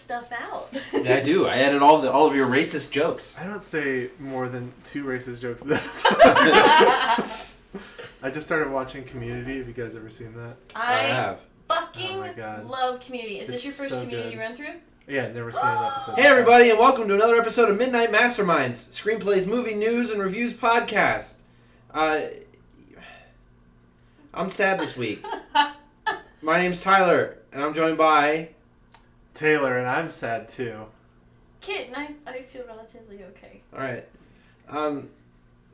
stuff out. Yeah, I do. I edit all of your racist jokes. I don't say more than 2 racist jokes in this. I just started watching Community. Have you guys ever seen that? I have. fucking love Community. Is this your first so Community good. run through? Yeah, never seen an episode. Hey everybody, and welcome to another episode of Midnight Masterminds, Screenplay's movie news and reviews podcast. I'm sad this week. My name's Tyler, and I'm joined by... Taylor, and I'm sad too. Kitt, and I feel relatively okay. Alright.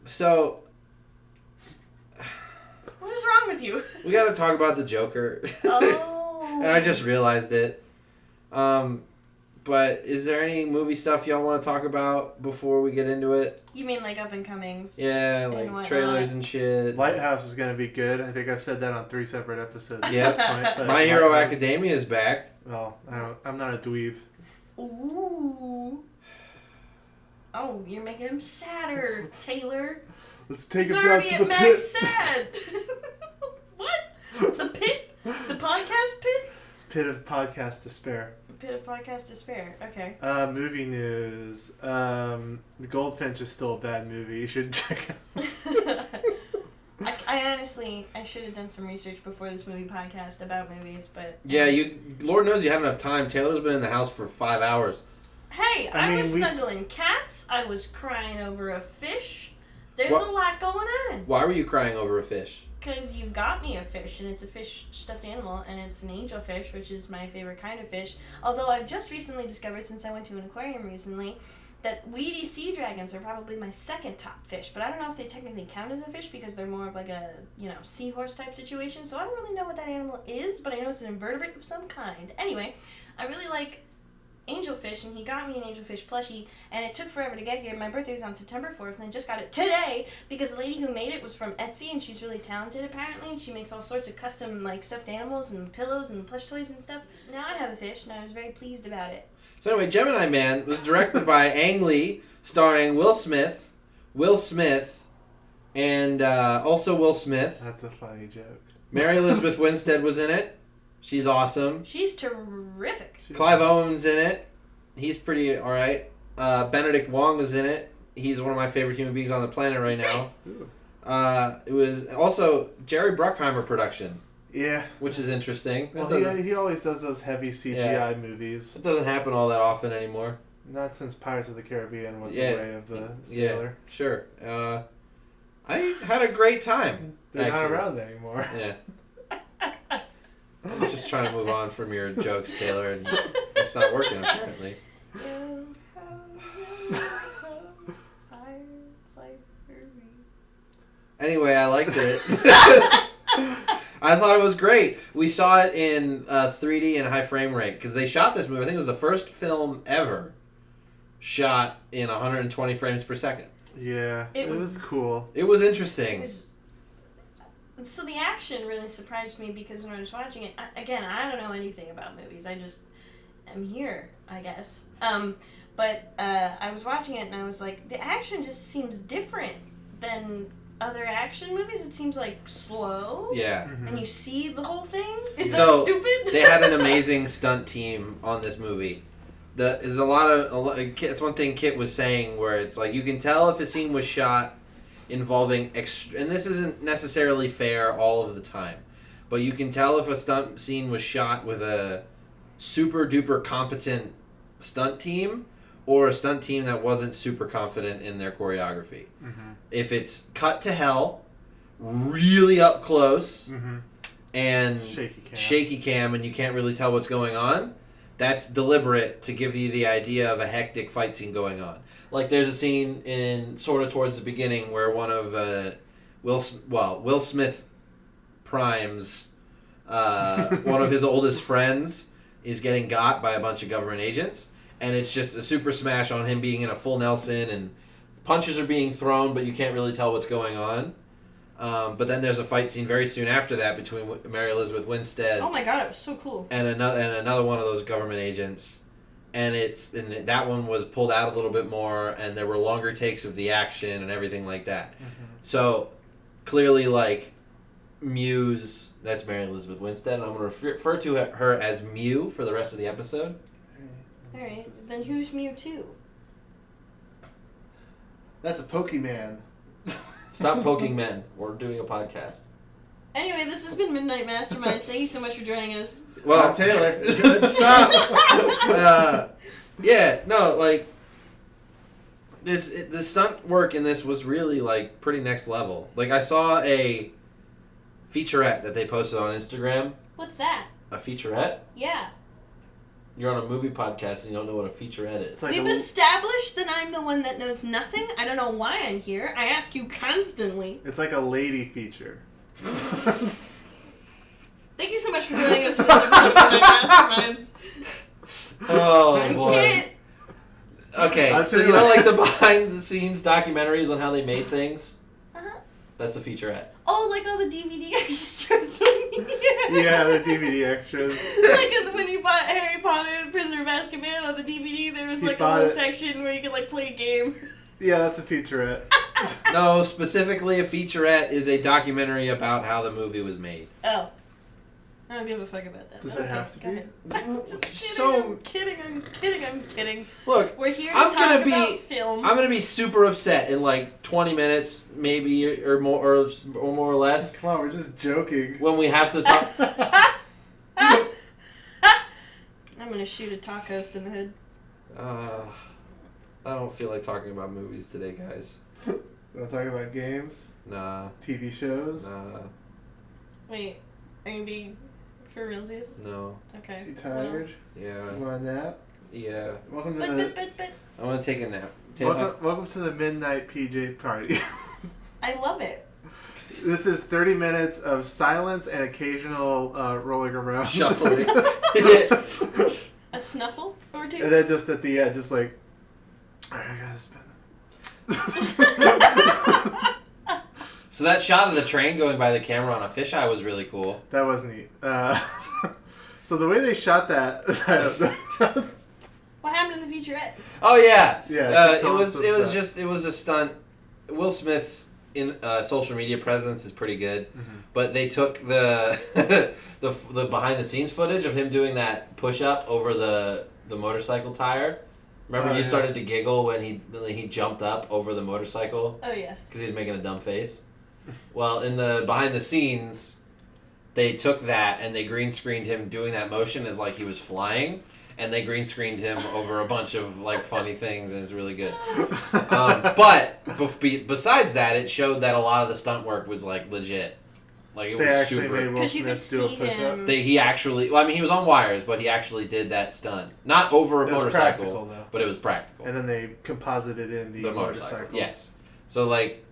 So... What is wrong with you? We gotta talk about the Joker. Oh. And I just realized it. But is there any movie stuff y'all want to talk about before we get into it? You mean like up and comings? Yeah, like trailers and shit. Lighthouse is going to be good. I think I've said that on 3 separate episodes Yeah. at this point. But My Hero Academia is back. Well, I'm not a dweeb. Ooh. Oh, you're making him sadder, Taylor. Let's take He's him down already to at the max pit. sad. What? The pit? The podcast pit? Pit of podcast despair. Pit of podcast despair. Okay. Movie news. The Goldfinch is still a bad movie. You should check it out. I honestly, I should have done some research before this movie podcast about movies, but... Yeah, Lord knows you had enough time. Taylor's been in the house for 5 hours. Hey, I was snuggling cats. I was crying over a fish. There's a lot going on. Why were you crying over a fish? Because you got me a fish, and it's a fish stuffed animal, and it's an angelfish, which is my favorite kind of fish. Although I've just recently discovered, since I went to an aquarium recently, that weedy sea dragons are probably my second top fish. But I don't know if they technically count as a fish because they're more of like a, seahorse type situation. So I don't really know what that animal is, but I know it's an invertebrate of some kind. Anyway, I really like angelfish, and he got me an angelfish plushie, and it took forever to get here. My birthday was on September 4th, and I just got it today because the lady who made it was from Etsy, and she's really talented apparently, and she makes all sorts of custom stuffed animals and pillows and plush toys and stuff. Now I have a fish, and I was very pleased about it. So anyway, Gemini Man was directed by Ang Lee, starring Will Smith, and also Will Smith. That's a funny joke. Mary Elizabeth Winstead was in it. She's awesome. She's terrific. Clive Owen's in it. He's pretty alright. Benedict Wong is in it. He's one of my favorite human beings on the planet right now. It was also Jerry Bruckheimer production. Yeah. Which is interesting. Well, he always does those heavy CGI movies. It doesn't happen all that often anymore. Not since Pirates of the Caribbean went the way of the sailor. Yeah, sure. I had a great time. They're not around anymore. Yeah. I'm just trying to move on from your jokes, Taylor, and it's not working apparently. Anyway, I liked it. I thought it was great. We saw it in 3D and high frame rate because they shot this movie. I think it was the first film ever shot in 120 frames per second. Yeah, it was cool. It was interesting. So the action really surprised me because when I was watching it, again, I don't know anything about movies. I just am here, I guess. But I was watching it and I was like, the action just seems different than other action movies. It seems like slow. Yeah. Mm-hmm. And you see the whole thing. Is that stupid? They had an amazing stunt team on this movie. There's a lot of it's one thing Kitt was saying where it's like you can tell if a scene was shot involving and this isn't necessarily fair all of the time, but you can tell if a stunt scene was shot with a super duper competent stunt team or a stunt team that wasn't super confident in their choreography. Mm-hmm. If it's cut to hell, really up close, and shaky cam and you can't really tell what's going on, that's deliberate to give you the idea of a hectic fight scene going on. Like there's a scene in sort of towards the beginning where one of Will Smith Prime's one of his oldest friends is getting got by a bunch of government agents, and it's just a super smash on him being in a full Nelson and punches are being thrown, but you can't really tell what's going on. But then there's a fight scene very soon after that between Mary Elizabeth Winstead. Oh my god, it was so cool. And another one of those government agents, and that one was pulled out a little bit more, and there were longer takes of the action and everything like that. Mm-hmm. So clearly, Muse, that's Mary Elizabeth Winstead, and I'm going to refer to her as Mew for the rest of the episode. Alright, then who's Mewtwo? That's a Pokemon. Stop poking men. We're doing a podcast. Anyway, this has been Midnight Masterminds. Thank you so much for joining us. Well, I'm Taylor. Stop. Yeah, no, like the stunt work in this was really like pretty next level. Like I saw a featurette that they posted on Instagram. What's that? A featurette? Yeah. You're on a movie podcast and you don't know what a featurette is. It's like We've established that I'm the one that knows nothing. I don't know why I'm here. I ask you constantly. It's like a lady feature. Thank you so much for joining us for this episode of Midnight Masterminds. Oh I'm boy. Kitt. Okay, I'm so you know Taylor. like the behind the scenes documentaries on how they made things? Uh-huh. That's a featurette. Oh, like all the DVD extras. Yeah, they're DVD extras. Like when you bought Harry Potter and the Prisoner of Azkaban on the DVD, there was He like a bought little it. section where you could like play a game. Yeah, that's a featurette. No, specifically a featurette is a documentary about how the movie was made. Oh. I don't give a fuck about that. Does Okay, it have to go be? ahead. Just kidding, So- I'm kidding. Look, We're here to I'm talk gonna about be- film. I'm gonna be super upset in like 20 minutes, maybe or more or more or less, Come on, we're just joking. when we have to talk. I'm gonna shoot a tacos in the head. I don't feel like talking about movies today, guys. We're talking about games, Nah, TV shows. nah, Wait, are you being for realsies? no. Okay. You tired? Yeah, You want a nap? yeah. Welcome to Well, the but I want to take a nap. welcome to the Midnight PJ Party. I love it. This is 30 minutes of silence and occasional rolling around. Shuffling. A snuffle or two? And then just at the end, just like, alright, I gotta spin So that shot of the train going by the camera on a fisheye was really cool. That was neat. So the way they shot that, What happened in the featurette? Oh yeah, Yeah, it tell was us it was about- just it was a stunt. Will Smith's social media presence is pretty good, but they took the the behind the scenes footage of him doing that push up over the motorcycle tire. Remember, Oh, you yeah. started to giggle when he jumped up over the motorcycle Oh yeah. because he was making a dumb face. Well, in the behind the scenes, they took that and they green screened him doing that motion as like he was flying, and they green screened him over a bunch of like funny things, and it's really good. But besides that, it showed that a lot of the stunt work was like legit. Like it they was actually super. made Will Because you could Smith do a see push-up. him. He actually. Well, I mean, he was on wires, but he actually did that stunt. Not over a It was motorcycle, practical, though. but it was practical. And then they composited in the motorcycle. Yes. So like,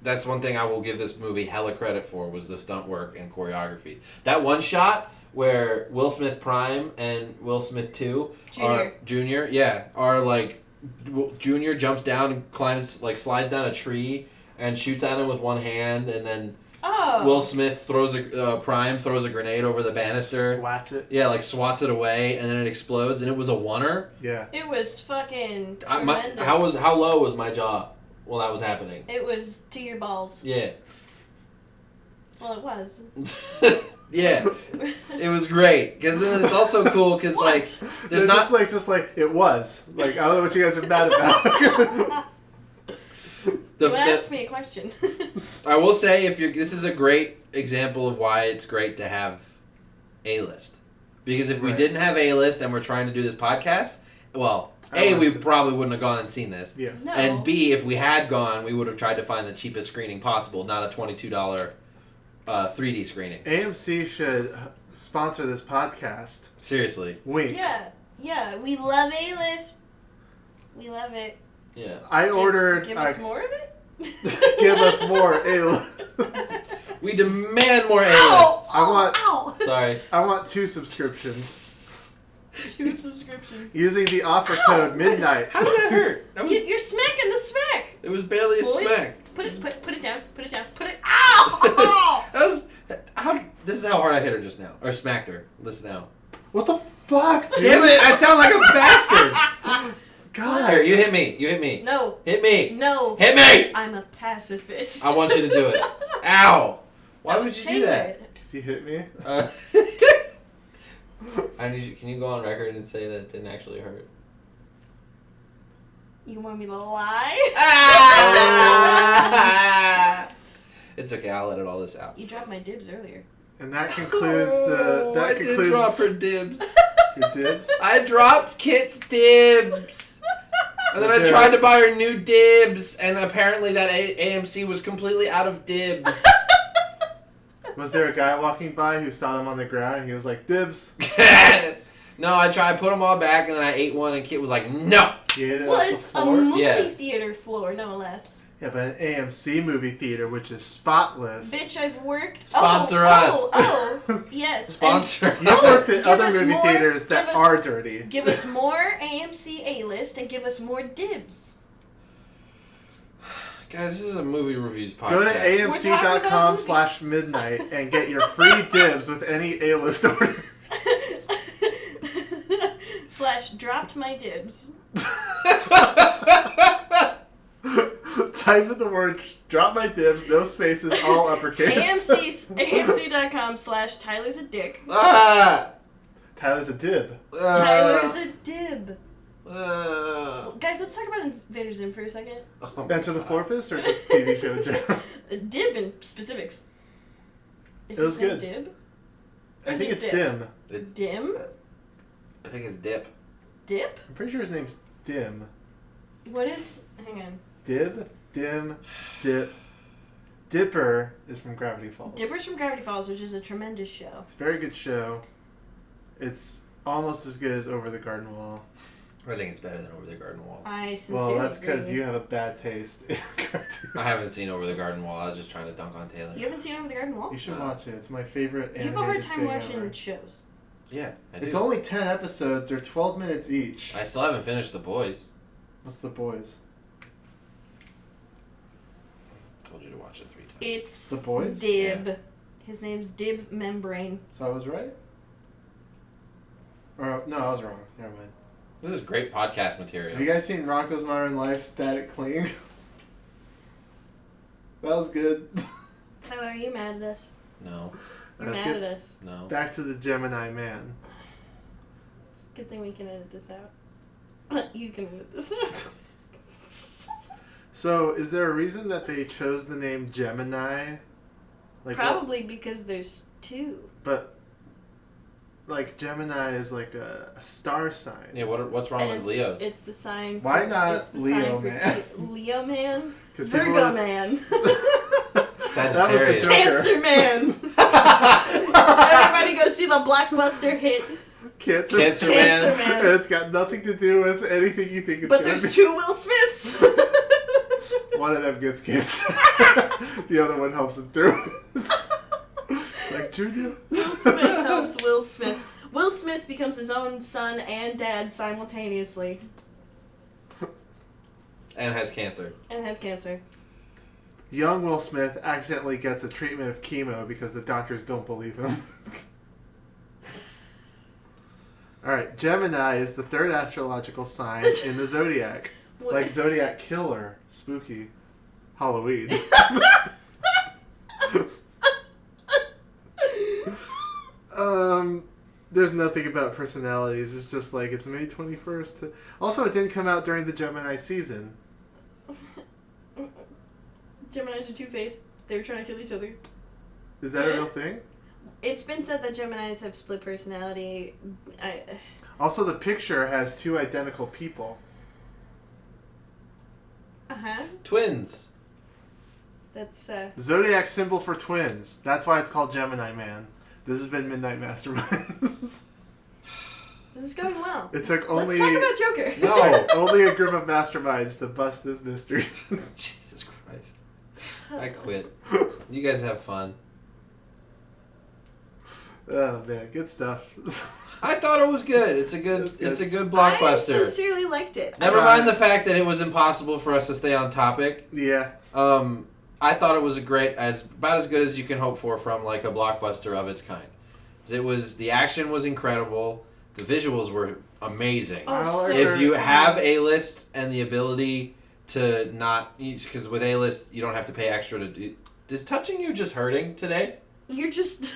that's one thing I will give this movie hella credit for was the stunt work and choreography. That one shot where Will Smith Prime and Will Smith 2 are Junior, are like Junior jumps down and slides down a tree and shoots at him with one hand, and then Will Smith Prime throws a grenade over the banister. Swats it. Yeah, like swats it away, and then it explodes, and it was a oneer. Yeah. It was fucking tremendous. How low was my jaw while that was happening? It was to your balls. Yeah. Well, it was. Yeah. It was great. Because then it's also cool because, like, there's They're not... just like, it was. Like, I don't know what you guys are mad about. You asked me a question. I will say, this is a great example of why it's great to have A-list. Because if we Right. didn't have A-list and we're trying to do this podcast, well, I we wanted to- probably wouldn't have gone and seen this. Yeah. No. And B, if we had gone, we would have tried to find the cheapest screening possible, not a $22 3D screening. AMC should sponsor this podcast. Seriously. Wink. Yeah, we love A-list. We love it. Yeah. I ordered. Give us more of it? Give us more A-list. We demand more A-list. Ow! Sorry. I want 2 subscriptions. 2 subscriptions. Using the offer code midnight. How did that hurt? That was, You're smacking the smack. it was barely a Boy. smack. Put it down. Ow! That was this is how hard I hit her just now. Or smacked her. Listen now. What the fuck, dude? Damn it, I sound like a bastard. God. Here, you hit me. No. Hit me. No. Hit me! I'm a pacifist. I want you to do it. Ow! Why That would was you do that? Taylor. Does he hit me? I need you. Can you go on record and say that it didn't actually hurt? You want me to lie? It's okay. I'll edit all this out. You dropped my dibs earlier. And that concludes the. That I concludes did drop her dibs. your dibs. I dropped Kit's dibs. And then I there- tried to buy her new dibs, and apparently that AMC was completely out of dibs. Was there a guy walking by who saw them on the ground and he was like, dibs? No, I tried, put them all back, and then I ate one, and Kit was like, no. You ate it Well, off the it's a floor? movie Yeah. theater floor, no less. Yeah, but an AMC movie theater, which is spotless. Bitch, I've worked. Sponsor us. Oh, yes. Sponsor. You've worked at give other us movie more- theaters that give us- are dirty. Give us more AMC A-list and give us more dibs. Guys, this is a movie reviews podcast. Go to talking about amc.com/midnight and get your free dibs with any A-list order. / dropped my dibs. Type in the word drop my dibs, no spaces, all uppercase. AMC.com / Tyler's a dick. Ah! Tyler's a dib. Tyler's a dib. Uh, Guys, let's talk about Invader Zim for a second. oh Enter the God. Forpus or just TV show in general? Dib in specifics. Is It was his name good. Dib? I think it's Dip? Dim. It's, Dim? I think it's Dip. Dip? I'm pretty sure his name's Dim. What is... Hang on. Dib, Dim, Dip. Dipper is from Gravity Falls. Dipper's from Gravity Falls, which is a tremendous show. It's a very good show. It's almost as good as Over the Garden Wall. I think it's better than Over the Garden Wall. I sincerely Well, that's agree. because you have a bad taste in cartoons. I haven't seen Over the Garden Wall. I was just trying to dunk on Taylor. You haven't seen Over the Garden Wall? You should No. watch it. It's my favorite You animated have a hard time thing watching ever. shows. Yeah, I do. It's only 10 episodes. They're 12 minutes each. I still haven't finished The Boys. What's The Boys? Told you to watch it 3 times. It's The Boys? Dib. Yeah. His name's Dib Membrane. So I was right? Or, no, I was wrong. Never mind. This is great podcast material. Have you guys seen Rocko's Modern Life Static Cling? That was good. Tyler, are you mad at us? No, You're Let's mad get at us. no. back to the Gemini Man. It's a good thing we can edit this out. You can edit this out. So, is there a reason that they chose the name Gemini? Like Probably because there's two. But, like, Gemini is like a star sign. Yeah, what's wrong And with it's, Leos? It's the sign. Why for, not it's the Leo sign for Man? Leo Man. 'Cause people Virgo were- Man. Sagittarius. Joker. Cancer Man. Everybody go see the blockbuster hit. Cancer, Cancer Cancer Man. Man. And it's got nothing to do with anything you think it's But gonna there's be. 2 Will Smiths. One of them gets cancer. The other one helps him through. It's like Junior. Will Smith helps Will Smith. Will Smith becomes his own son and dad simultaneously And has cancer. and has cancer. Young Will Smith accidentally gets a treatment of chemo because the doctors don't believe him. Alright, Gemini is the 3rd astrological sign in the zodiac. What Like is- Zodiac Killer, spooky, Halloween. There's nothing about personalities. It's just like it's May 21st. Also, it didn't come out during the Gemini season. Geminis are two-faced. They were trying to kill each other. Is that a real thing? It's been said that Geminis have split personality. Also, the picture has 2 identical people. Uh-huh. Twins. That's, Zodiac symbol for twins. That's why it's called Gemini Man. This has been Midnight Masterminds. This is going well. It took only Let's talk about Joker. No. only a group of masterminds to bust this mystery. Jesus Christ. I quit. You guys have fun. Oh man, good stuff. I thought it was good. It's a good. It's a good I blockbuster. sincerely liked it. Never mind the fact that it was impossible for us to stay on topic. Yeah. I thought it was about as good as you can hope for from like a blockbuster of its kind. The action was incredible. The visuals were amazing. Oh, If you have A-list and the ability to not, because with A-list you don't have to pay extra to do. Is touching you just hurting today? You're just...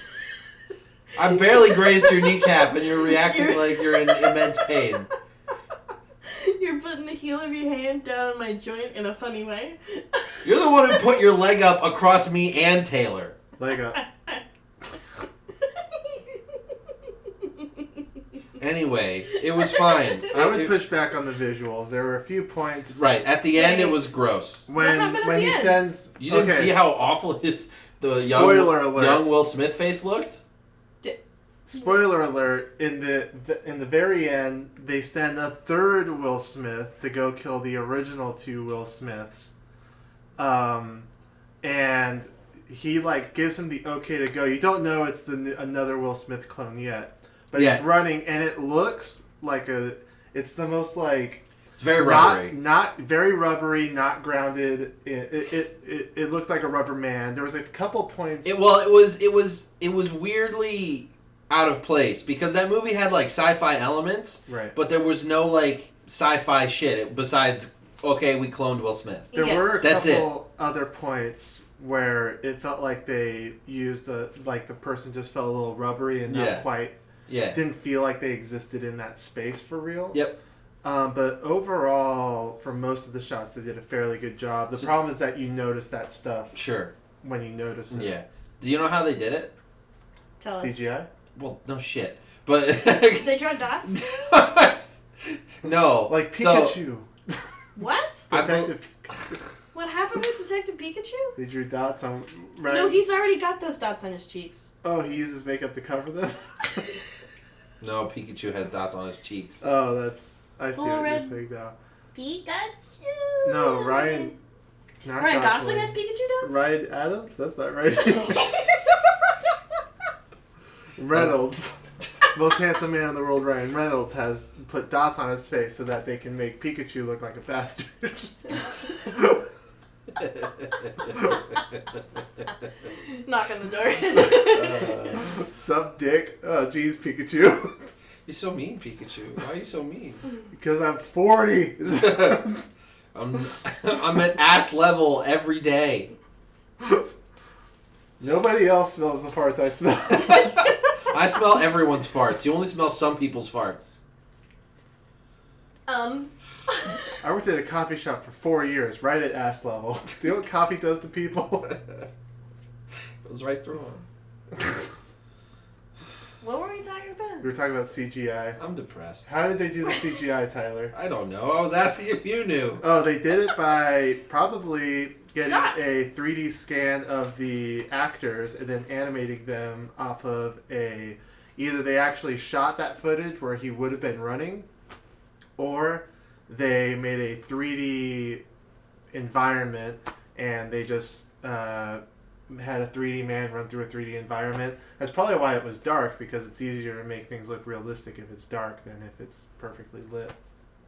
I barely grazed your kneacap and you're reacting like you're in immense pain. You're putting the heel of your hand down my joint in a funny way. You're the one who put your leg up across me and Taylor. Leg up. Anyway, it was fine. I would push back on the visuals. There were a few points. Right, at the end it was gross. When he end? sends... You didn't see how awful the Spoiler alert. young Will Smith face looked? Spoiler alert, in the very end, they send a third Will Smith to go kill the original two Will Smiths. And he, gives him the okay to go. You don't know it's another Will Smith clone yet. But he's running, and it looks like it's the most, It's very rubbery. Not very rubbery, not grounded. It looked like a rubber man. There was a couple points... It was weirdly out of place because that movie had sci-fi elements, right? But there was no sci-fi shit besides we cloned Will Smith. There were a couple other points where it felt like they used the person just felt a little rubbery and not quite didn't feel like they existed in that space for real. Yep. But overall, for most of the shots, they did a fairly good job. The problem is that you notice that stuff. Sure. When you notice it. Yeah. Do you know how they did it? Tell us. CGI? Well, no shit. But they draw dots? No. Like Pikachu. What? Detective Pikachu. What happened with Detective Pikachu? They drew dots on... Right? No, he's already got those dots on his cheeks. Oh, he uses makeup to cover them? No, Pikachu has dots on his cheeks. Oh, that's... I see what you're saying now. Pikachu! No, Ryan Gosling has Pikachu dots? Ryan Adams? That's not right. Reynolds. Most handsome man in the world, Ryan Reynolds, has put dots on his face so that they can make Pikachu look like a bastard. Knock on the door. Sup, dick? Oh, jeez, Pikachu. You're so mean, Pikachu. Why are you so mean? Because I'm 40. I'm at ass level every day. Nobody else smells the farts I smell. I smell everyone's farts. You only smell some people's farts. I worked at a coffee shop for 4 years, right at ass level. Do you know what coffee does to people? Goes right through them. What were we talking about? We were talking about CGI. I'm depressed. How did they do the CGI, Tyler? I don't know. I was asking if you knew. Oh, they did it by probably getting Dots. a 3D scan of the actors and then animating them off of a... Either they actually shot that footage where he would have been running, or they made a 3D environment and they just had a 3D man run through a 3D environment. That's probably why it was dark, because it's easier to make things look realistic if it's dark than if it's perfectly lit.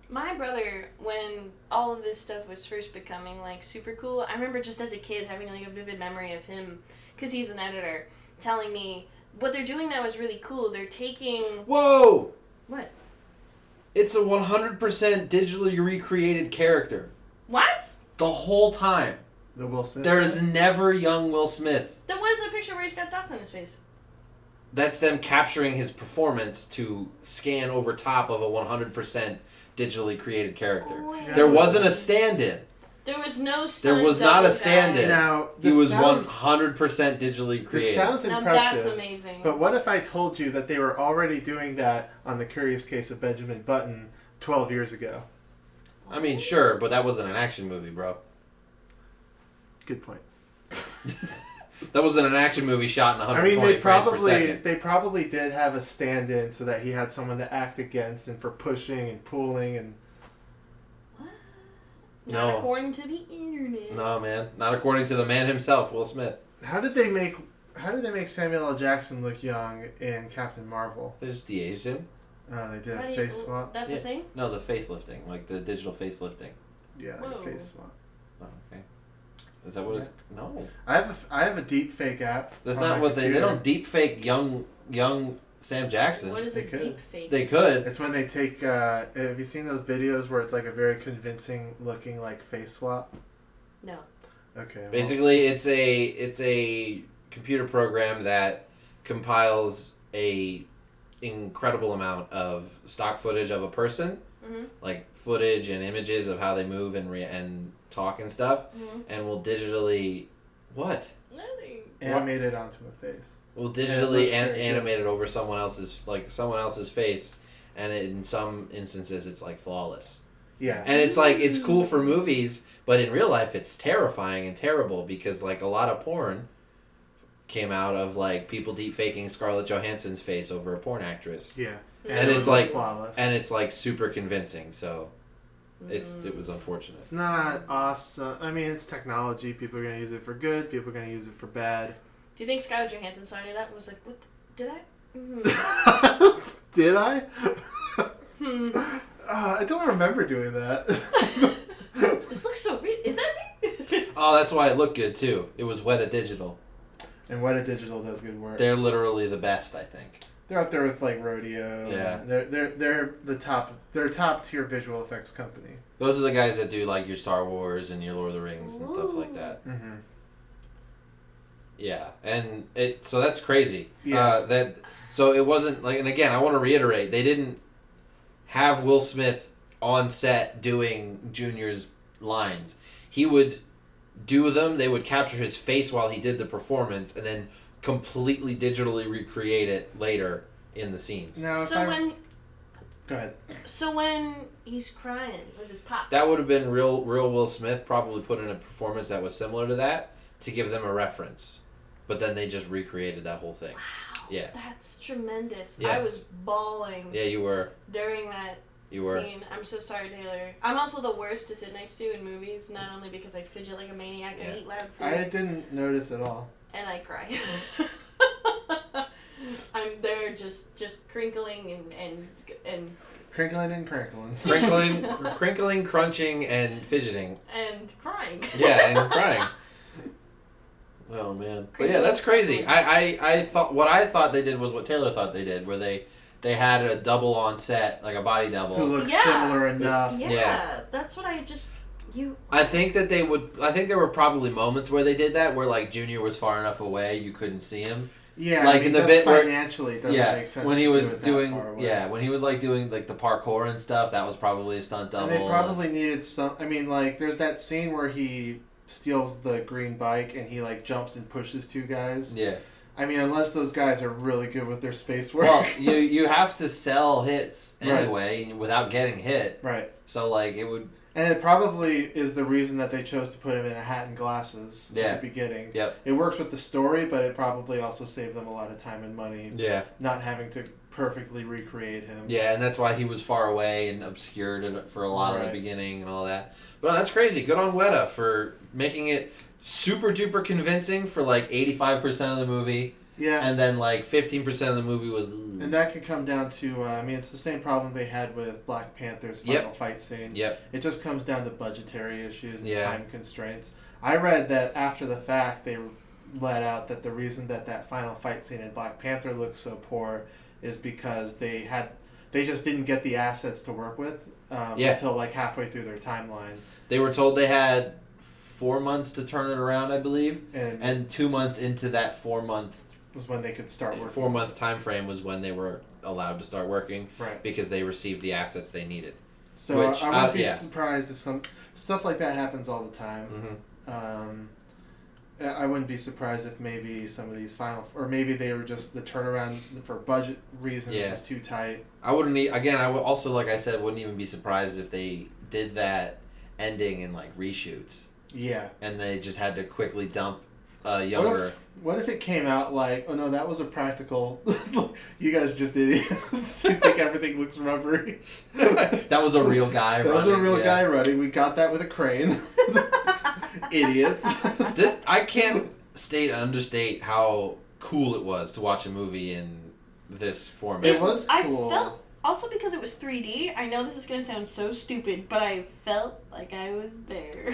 My brother, when all of this stuff was first becoming super cool, I remember just as a kid having a vivid memory of him, because he's an editor, telling me what they're doing now is really cool. They're taking... Whoa! What? It's a 100% digitally recreated character. What? The whole time. The Will Smith? There is never young Will Smith. Then what is that picture where he's got dots on his face? That's them capturing his performance to scan over top of a 100% digitally created character. Oh, yeah. There wasn't a stand-in. There was no stunt There was not a double stand-in. guy. Now, He was 100% digitally created. This sounds Now impressive. that's amazing. But what if I told you that they were already doing that on The Curious Case of Benjamin Button 12 years ago? I mean, sure, but that wasn't an action movie, bro. Good point. That wasn't an action movie shot in 120 I mean, frames per second. they probably did have a stand-in so that he had someone to act against and for pushing and pulling and... What? No. Not according to the internet. No, man. Not according to the man himself, Will Smith. How did they make Samuel L. Jackson look young in Captain Marvel? They just de-aged him. They did How a do face you, swap. That's Yeah. a thing? No, the facelifting. Like the digital facelifting. Yeah, like a Whoa. face swap. Oh, okay. Is that what it's... No. I have a deep fake app. That's on not my what they... They computer. don't deep fake young Sam Jackson. What is They a could. deep fake? They could. It's when they take... have you seen those videos where it's like a very convincing looking face swap? No. Okay. Well, Basically, it's a computer program that compiles a incredible amount of stock footage of a person like footage and images of how they move and talk and stuff, and will digitally Nothing. Animate it onto a face. Will digitally animate it over someone else's face, and in some instances it's like flawless. Yeah. And it's like it's cool for movies, but in real life it's terrifying and terrible because like a lot of porn came out of like people deep faking Scarlett Johansson's face over a porn actress. Yeah. And it's like flawless. And it's like super convincing, so it was unfortunate. It's not awesome. I mean, it's technology. People are going to use it for good. People are going to use it for bad. Do you think Scarlett Johansson saw any of that and was like, what did I? Did I? I don't remember doing that. This looks so real. Is that me? Oh, that's why it looked good too. It was Weta Digital. And Weta Digital does good work. They're literally the best, I think. They're up there with like Rodeo. Yeah. They're the top. They're a top tier visual effects company. Those are the guys that do like your Star Wars and your Lord of the Rings and stuff like that. Mm-hmm. Yeah, and so that's crazy. Yeah. So it wasn't like, and again, I want to reiterate, they didn't have Will Smith on set doing Junior's lines. He would do them. They would capture his face while he did the performance, and then completely digitally recreate it later in the scenes. Now, go ahead. So when he's crying with his pop, That would have been real Will Smith probably put in a performance that was similar to that to give them a reference. But then they just recreated that whole thing. Wow, Yeah. that's tremendous. Yes. I was bawling Yeah, you were. during that scene. I'm so sorry, Taylor. I'm also the worst to sit next to in movies, not only because I fidget like a maniac and eat loud foods. I didn't notice at all. And I cry. I'm there just crinkling and Crinkling and crankling. Crinkling, crunching, and fidgeting. and crying. Yeah, and crying. Oh man, but yeah, that's crazy. I thought what I thought they did was what Taylor thought they did, where they had a double on set, like a body double. Who looks similar enough. Yeah, that's what I just I think that they would. I think there were probably moments where they did that, where like Junior was far enough away you couldn't see him. Yeah, like in the bit where financially it doesn't make sense. When he was doing, when he was like doing like the parkour and stuff, that was probably a stunt double. And they probably needed some. I mean, like there's that scene where he steals the green bike and he like jumps and pushes two guys. Yeah. I mean, unless those guys are really good with their space work. Well, you have to sell hits anyway without getting hit. Right. So like it would. And it probably is the reason that they chose to put him in a hat and glasses at the beginning. Yep. It works with the story, but it probably also saved them a lot of time and money. Yeah. Not having to perfectly recreate him. Yeah, and that's why he was far away and obscured for a lot of the beginning and all that. But that's crazy. Good on Weta for making it super duper convincing for like 85% of the movie. Yeah. And then like 15% of the movie was... And that could come down to, I mean, it's the same problem they had with Black Panther's final fight scene. Yep. It just comes down to budgetary issues and Yeah. time constraints. I read that after the fact, they let out that the reason that final fight scene in Black Panther looks so poor is because they just didn't get the assets to work with until like halfway through their timeline. They were told they had 4 months to turn it around, I believe. And 2 months into that 4 month was when they could start working. 4 month time frame was when they were allowed to start working, because they received the assets they needed. So I wouldn't be surprised if some stuff like that happens all the time. Mm-hmm. I wouldn't be surprised if maybe some of these or maybe they were just the turnaround for budget reasons was too tight. I wouldn't again. I would also, like I said, wouldn't even be surprised if they did that ending in like reshoots. Yeah. And they just had to quickly dump younger. What if it came out like, oh no, that was a practical... you guys are just idiots. You think everything looks rubbery. That was a real guy running. That was a real guy running. We got that with a crane. Idiots. I can't understate how cool it was to watch a movie in this format. It was cool. I felt... Also, because it was 3D, I know this is going to sound so stupid, but I felt like I was there.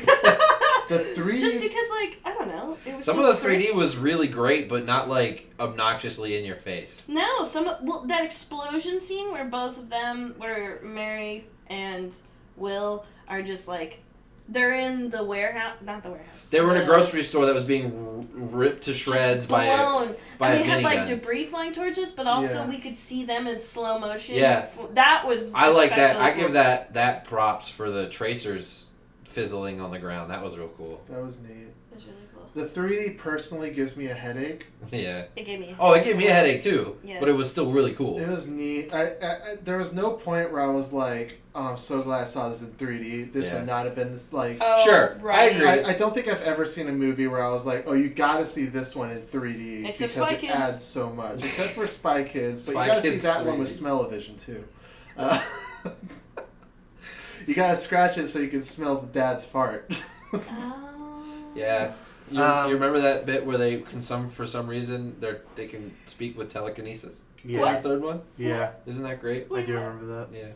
The 3D... Just because, like, I don't know. It was some of the 3D was really great, but not, like, obnoxiously in your face. No, that explosion scene where both of them, where Mary and Will are just, like, They're in the warehouse, not the warehouse. They were in a grocery store that was being ripped to shreds by a and we had like minigun. debris flying towards us, but also Yeah. we could see them in slow motion. Yeah. That was I like that. especially I cool. give that props for the tracers fizzling on the ground. That was real cool. That was neat. It was really cool. The 3D personally gives me a headache. Yeah. It gave me. Oh, it gave me a headache too. Yes. But it was still really cool. It was neat. I there was no point where I was like, "Oh, I'm so glad I saw this in 3D." This Yeah. would not have been this like. Oh, Sure, I right. agree. I don't think I've ever seen a movie where I was like, "Oh, you got to see this one in 3D," Except because Spy it Kids. adds so much. Except for Spy Kids, but Spy you got to see Kids that one with 3D. smell-o-vision too. You got to scratch it so you can smell the dad's fart. Oh. Yeah. You remember that bit where they can for some reason they can speak with telekinesis? Yeah. The third one? Yeah, Isn't that great? I do remember that. Yeah.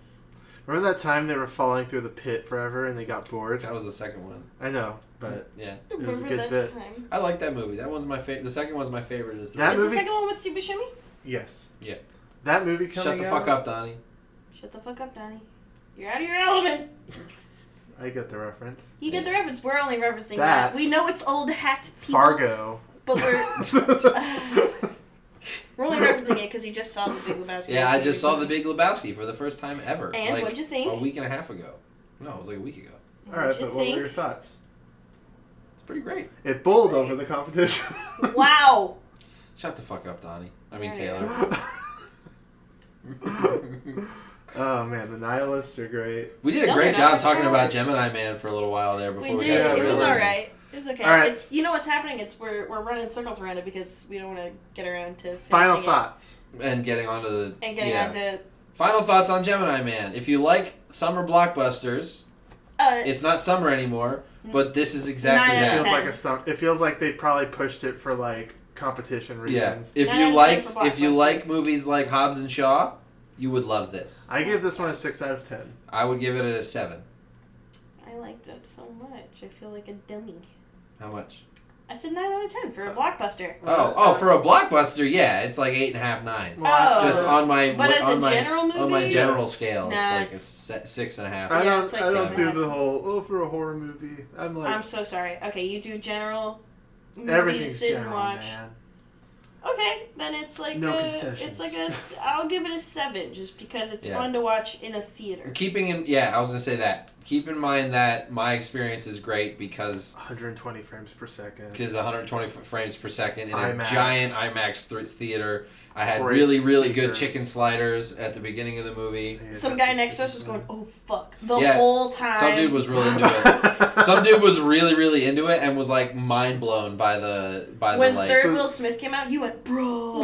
Remember that time they were falling through the pit forever and they got bored? That was the second one. I know, but Yeah. it was a Remember good that bit. time? I like that movie. That one's my favorite. The second one's my favorite of the three. That Is movie- the second one with Steve Buscemi? Yes. Yeah. That movie coming Shut the fuck out, up, Donnie. Shut the fuck up, Donnie. You're out of your element. I get the reference. You get the reference. We're only referencing That- that. We know it's old hat people. Fargo. But we're only referencing it because you just saw the Big Lebowski. Yeah, I just saw The Big Lebowski for the first time ever. And like, what'd you think? A week and a half ago. No, it was like a week ago. Alright, What'd you but what were think? your thoughts? It's pretty great. It bowled over the competition. Wow. Shut the fuck up, Donnie. I mean, There you Taylor. Oh man, the nihilists are great. We did a No, great they're not job talking about cowards. Gemini Man for a little while there before We we did. got to It the was real really- alright. It was okay. All right. It's what's happening. It's we're running circles around it because we don't want to get around to Final finishing it thoughts. And getting onto the and getting yeah. on to. Final thoughts on Gemini Man. If you like summer blockbusters, it's not summer anymore, but this is exactly 9 It out of feels that. 10. like it feels like they probably pushed it for like competition Yeah. reasons. If 9 you out of 10 like for if you Blockbuster. like movies like Hobbs and Shaw, you would love this. I give this one a 6 out of 10. I would give it a 7. I like that so much. I feel like a dummy. How much? I said 9 out of 10 for a blockbuster. Oh, for a blockbuster, yeah, it's like 8.5, 9. Oh. Just on my But as on a my, general movie? on my general scale, Nah, it's like a 6.5. I Yeah, don't, it's like I don't 6.5. do the whole, for a horror movie. I'm like, I'm so sorry. Okay, you do general movies, everything's sit and general, watch. man. Okay, then it's like No a, concessions. it's like I'll give it a 7 just because it's Yeah. fun to watch in a theater. Keeping in, yeah, I was gonna say that. Keep in mind that my experience is great because 120 frames per second. 120 frames per second in a IMAX. giant IMAX theater. I had Great really good speakers. chicken sliders at the beginning of the movie. Yeah, Some that's guy the next to us was stupid going, "Oh fuck!" the Yeah, whole time. Some dude was really into it. Some dude was really into it and was like mind blown by the When like. Third Will Smith came out, you went, "Bro,"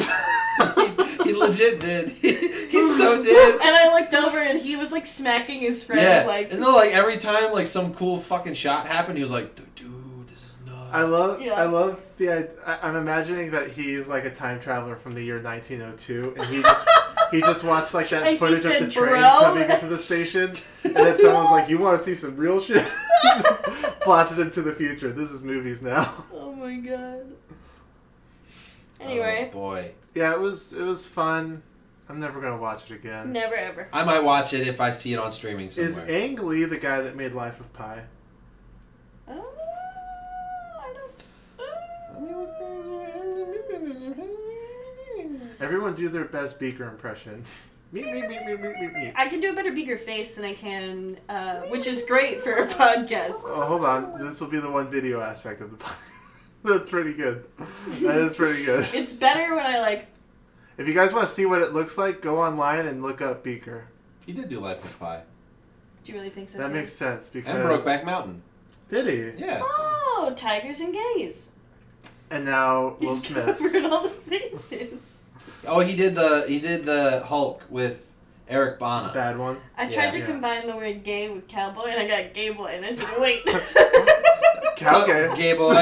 he legit did. He so did. and I looked over and he was like smacking his friend, Yeah, like. and then like every time like some cool fucking shot happened, he was like, "Dude, this is nuts." I love Yeah. I'm imagining that he's like a time traveler from the year 1902 and he just watched like that And he footage of said, the train "Bro." coming into the station and then someone was like, "You want to see some real shit?" Blasted into the future. This is movies now. Oh my god. Anyway, Oh boy, Yeah, it was fun. I'm never gonna watch it again. never ever. I might watch it if I see it on streaming Is somewhere. Ang Lee the guy that made Life of Pi? Oh, I don't. Everyone do their best Beaker impression. Me. I can do a better bigger face than I can, which is great for a podcast. Oh, hold on. This will be the one video aspect of the podcast. That's pretty good. That is pretty good. It's better when I like. If you guys want to see what it looks like, go online and look up Beaker. He did do Life of Pi Do you really think so? That Ken? makes sense because and Brokeback Mountain. Did he? Yeah. Oh, tigers and gays. And now Will He's Smith. covered all the faces. Oh, he did the Hulk with Eric Bana. Bad one. I tried to Yeah. combine the word gay with cowboy, and I got gay boy, and I said, wait. Cow Gay boy.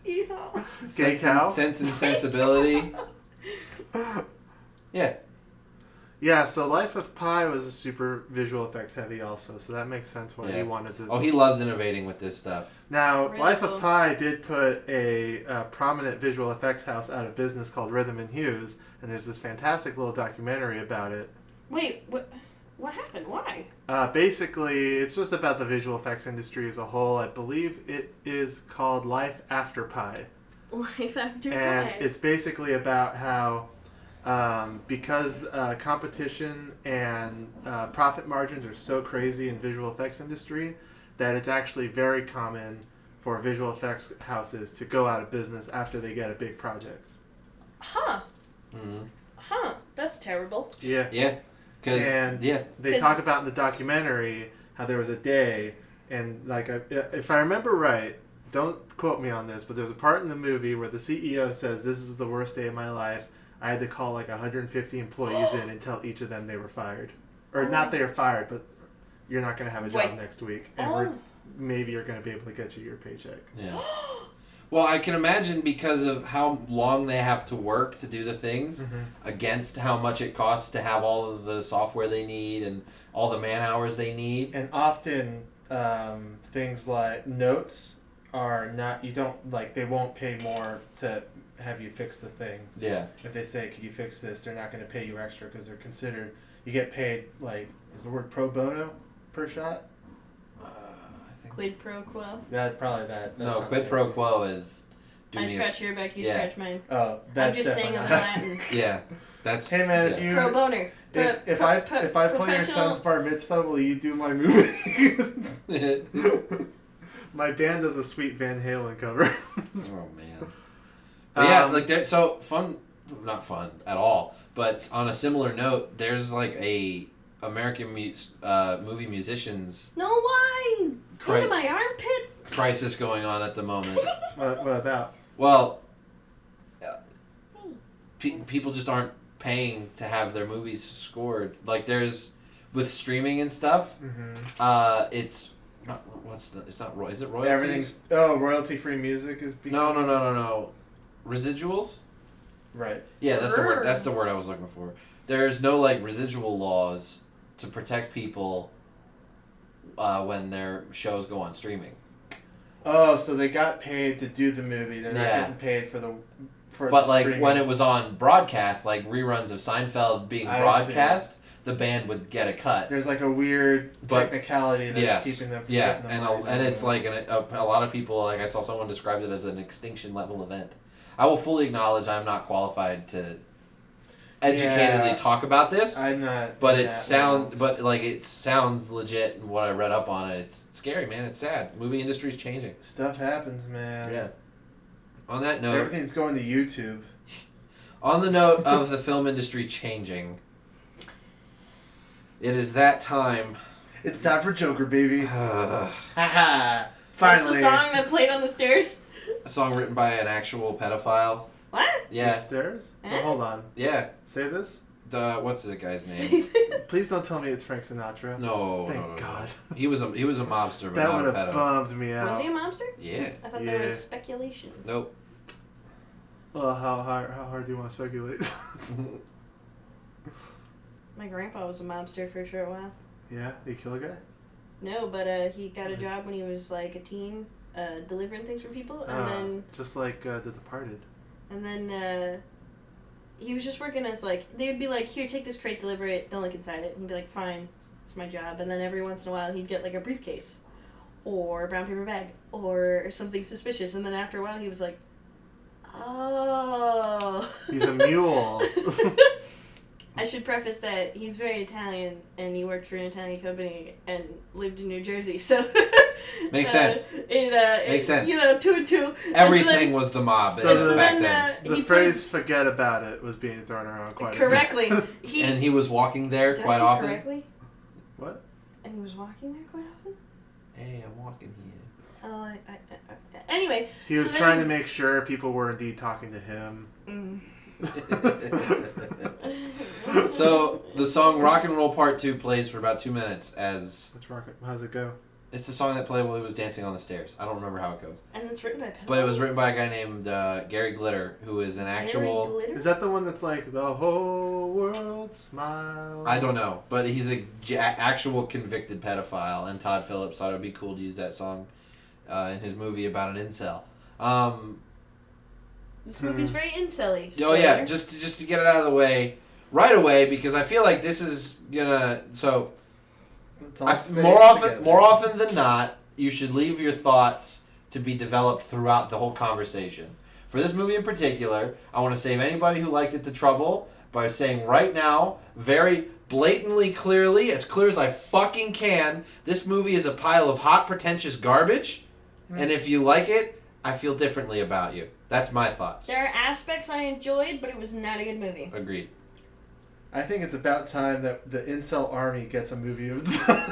Yeehaw. Gay cow? Sense and Sensibility. Yeah. Yeah, so Life of Pi was a super visual effects heavy also, so that makes sense why Yeah. he wanted to. Oh, he loves innovating with this stuff. Now, Really Life cool. of Pi did put a prominent visual effects house out of business called Rhythm and Hues, and there's this fantastic little documentary about it. Wait, what? What happened? Why? Basically, it's just about the visual effects industry as a whole. I believe it is called Life After Pi. Life After And Pi. it's basically about how because competition and profit margins are so crazy in visual effects industry that it's actually very common for visual effects houses to go out of business after they get a big project. Huh. Mm-hmm. Huh. That's terrible. Yeah. Yeah. They talk about in the documentary how there was a day, and like if I remember right, don't quote me on this, but there's a part in the movie where the CEO says, "This was the worst day of my life. I had to call like 150 employees in and tell each of them they were fired, or not they were fired, but you're not going to have a job next week, and maybe you're going to be able to get you your paycheck." Yeah. Well, I can imagine because of how long they have to work to do the things against how much it costs to have all of the software they need and all the man hours they need. And often things like notes are not, you don't, like, they won't pay more to have you fix the thing. Yeah. If they say, "Could you fix this?" they're not going to pay you extra because they're considered, you get paid, like, is the word pro bono per shot? Quid pro quo. That probably that. No, quid pro quo is. I scratch your back, you scratch mine. Oh, I'm that's just saying in Latin. Yeah, that's. Hey man, if you Pro boner. if I play your son's bar mitzvah, will you do my movie? My band does a sweet Van Halen cover. Oh man. But yeah, like they're so fun. Not fun at all. But on a similar note, there's like a American movie musicians. No why? Into my armpit. Crisis going on at the moment. What about? Well, people just aren't paying to have their movies scored. Like there's with streaming and stuff. Mm-hmm. It's not it's not is it royalties? Everything's royalty free music is becoming... No. Residuals? Right. Yeah, that's the word. That's the word I was looking for. There's no like residual laws to protect people when their shows go on streaming. Oh, so they got paid to do the movie. They're not getting paid for the But like streaming. When it was on broadcast, like reruns of Seinfeld being broadcast, the band would get a cut. There's like a weird technicality that's keeping them from getting the money. And it's like a lot of people, like I saw someone described it as an extinction level event. I will fully acknowledge I'm not qualified to educatedly talk about this. I'm not. But it sounds legit, and what I read up on it, it's scary, man. It's sad. Movie industry's changing. Stuff happens, man. Yeah. On that note, everything's going to YouTube. On the note of the film industry changing, it is that time. It's time for Joker, baby. Haha. That's Finally. the song that played on the stairs. A song written by an actual pedophile. What? Yeah. The stairs? Oh, hold on. Yeah. Say this? What's the guy's name? Please don't tell me it's Frank Sinatra. No. Thank God. He was a mobster, but that not a pedo. That would have bummed me out. Was he a mobster? Yeah. I thought there was speculation. Nope. Well, how hard do you want to speculate? My grandpa was a mobster for a short while. Yeah? Did he kill a guy? No, but he got a job when he was like a teen, delivering things for people, and then... Just like The Departed. And then he was just working as like, they would be like, "Here, take this crate, deliver it, don't look inside it." And he'd be like, "Fine, it's my job." And then every once in a while he'd get like a briefcase or a brown paper bag or something suspicious. And then after a while he was like, "Oh." He's a mule. I should preface that he's very Italian and he worked for an Italian company and lived in New Jersey, so... Makes sense. Makes sense. You know, 2 and 2. Everything was the mob back then. The phrase "forget about it" was being thrown around quite correctly. a bit. And he was walking there quite often. Correctly? What? And he was walking there quite often? Hey, I'm walking here. Oh, anyway. He was trying to make sure people were indeed talking to him. So the song "Rock and Roll Part 2" plays for about 2 minutes as. What's rock? How's it go? It's the song that played while he was dancing on the stairs. I don't remember how it goes. And it's written by Penn. But it was written by a guy named Gary Glitter, who is an actual. Is that the one that's like "the whole world smiles"? I don't know, but he's a actual convicted pedophile, and Todd Phillips thought it would be cool to use that song in his movie about an incel. This movie's very incel-y. Oh yeah, just to get it out of the way, right away because I feel like this is gonna Let's all more often than not, you should leave your thoughts to be developed throughout the whole conversation. For this movie in particular, I want to save anybody who liked it the trouble by saying right now, very blatantly, clearly, as clear as I fucking can, this movie is a pile of hot, pretentious garbage, and if you like it, I feel differently about you. That's my thoughts. There are aspects I enjoyed, but it was not a good movie. Agreed. I think it's about time that the incel army gets a movie of itself.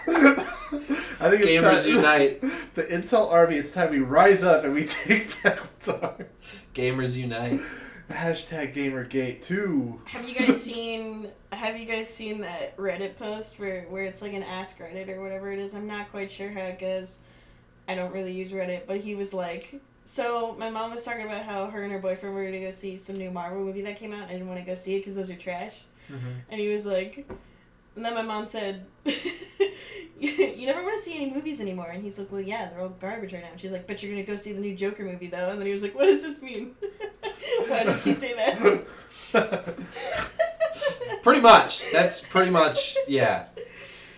I think it's Gamers time, unite. The incel army, it's time we rise up and we take back what's ours. Gamers unite. Hashtag Gamergate 2. Have you guys seen that Reddit post where it's like an Ask Reddit or whatever it is? I'm not quite sure how it goes. I don't really use Reddit, but he was like, so my mom was talking about how her and her boyfriend were going to go see some new Marvel movie that came out. I didn't want to go see it because those are trash. Mm-hmm. And he was like, and then my mom said, you never want to see any movies anymore. And he's like, well, yeah, they're all garbage right now. And she's like, but you're going to go see the new Joker movie, though. And then he was like, what does this mean? Why did she say that? Pretty much. That's pretty much, yeah.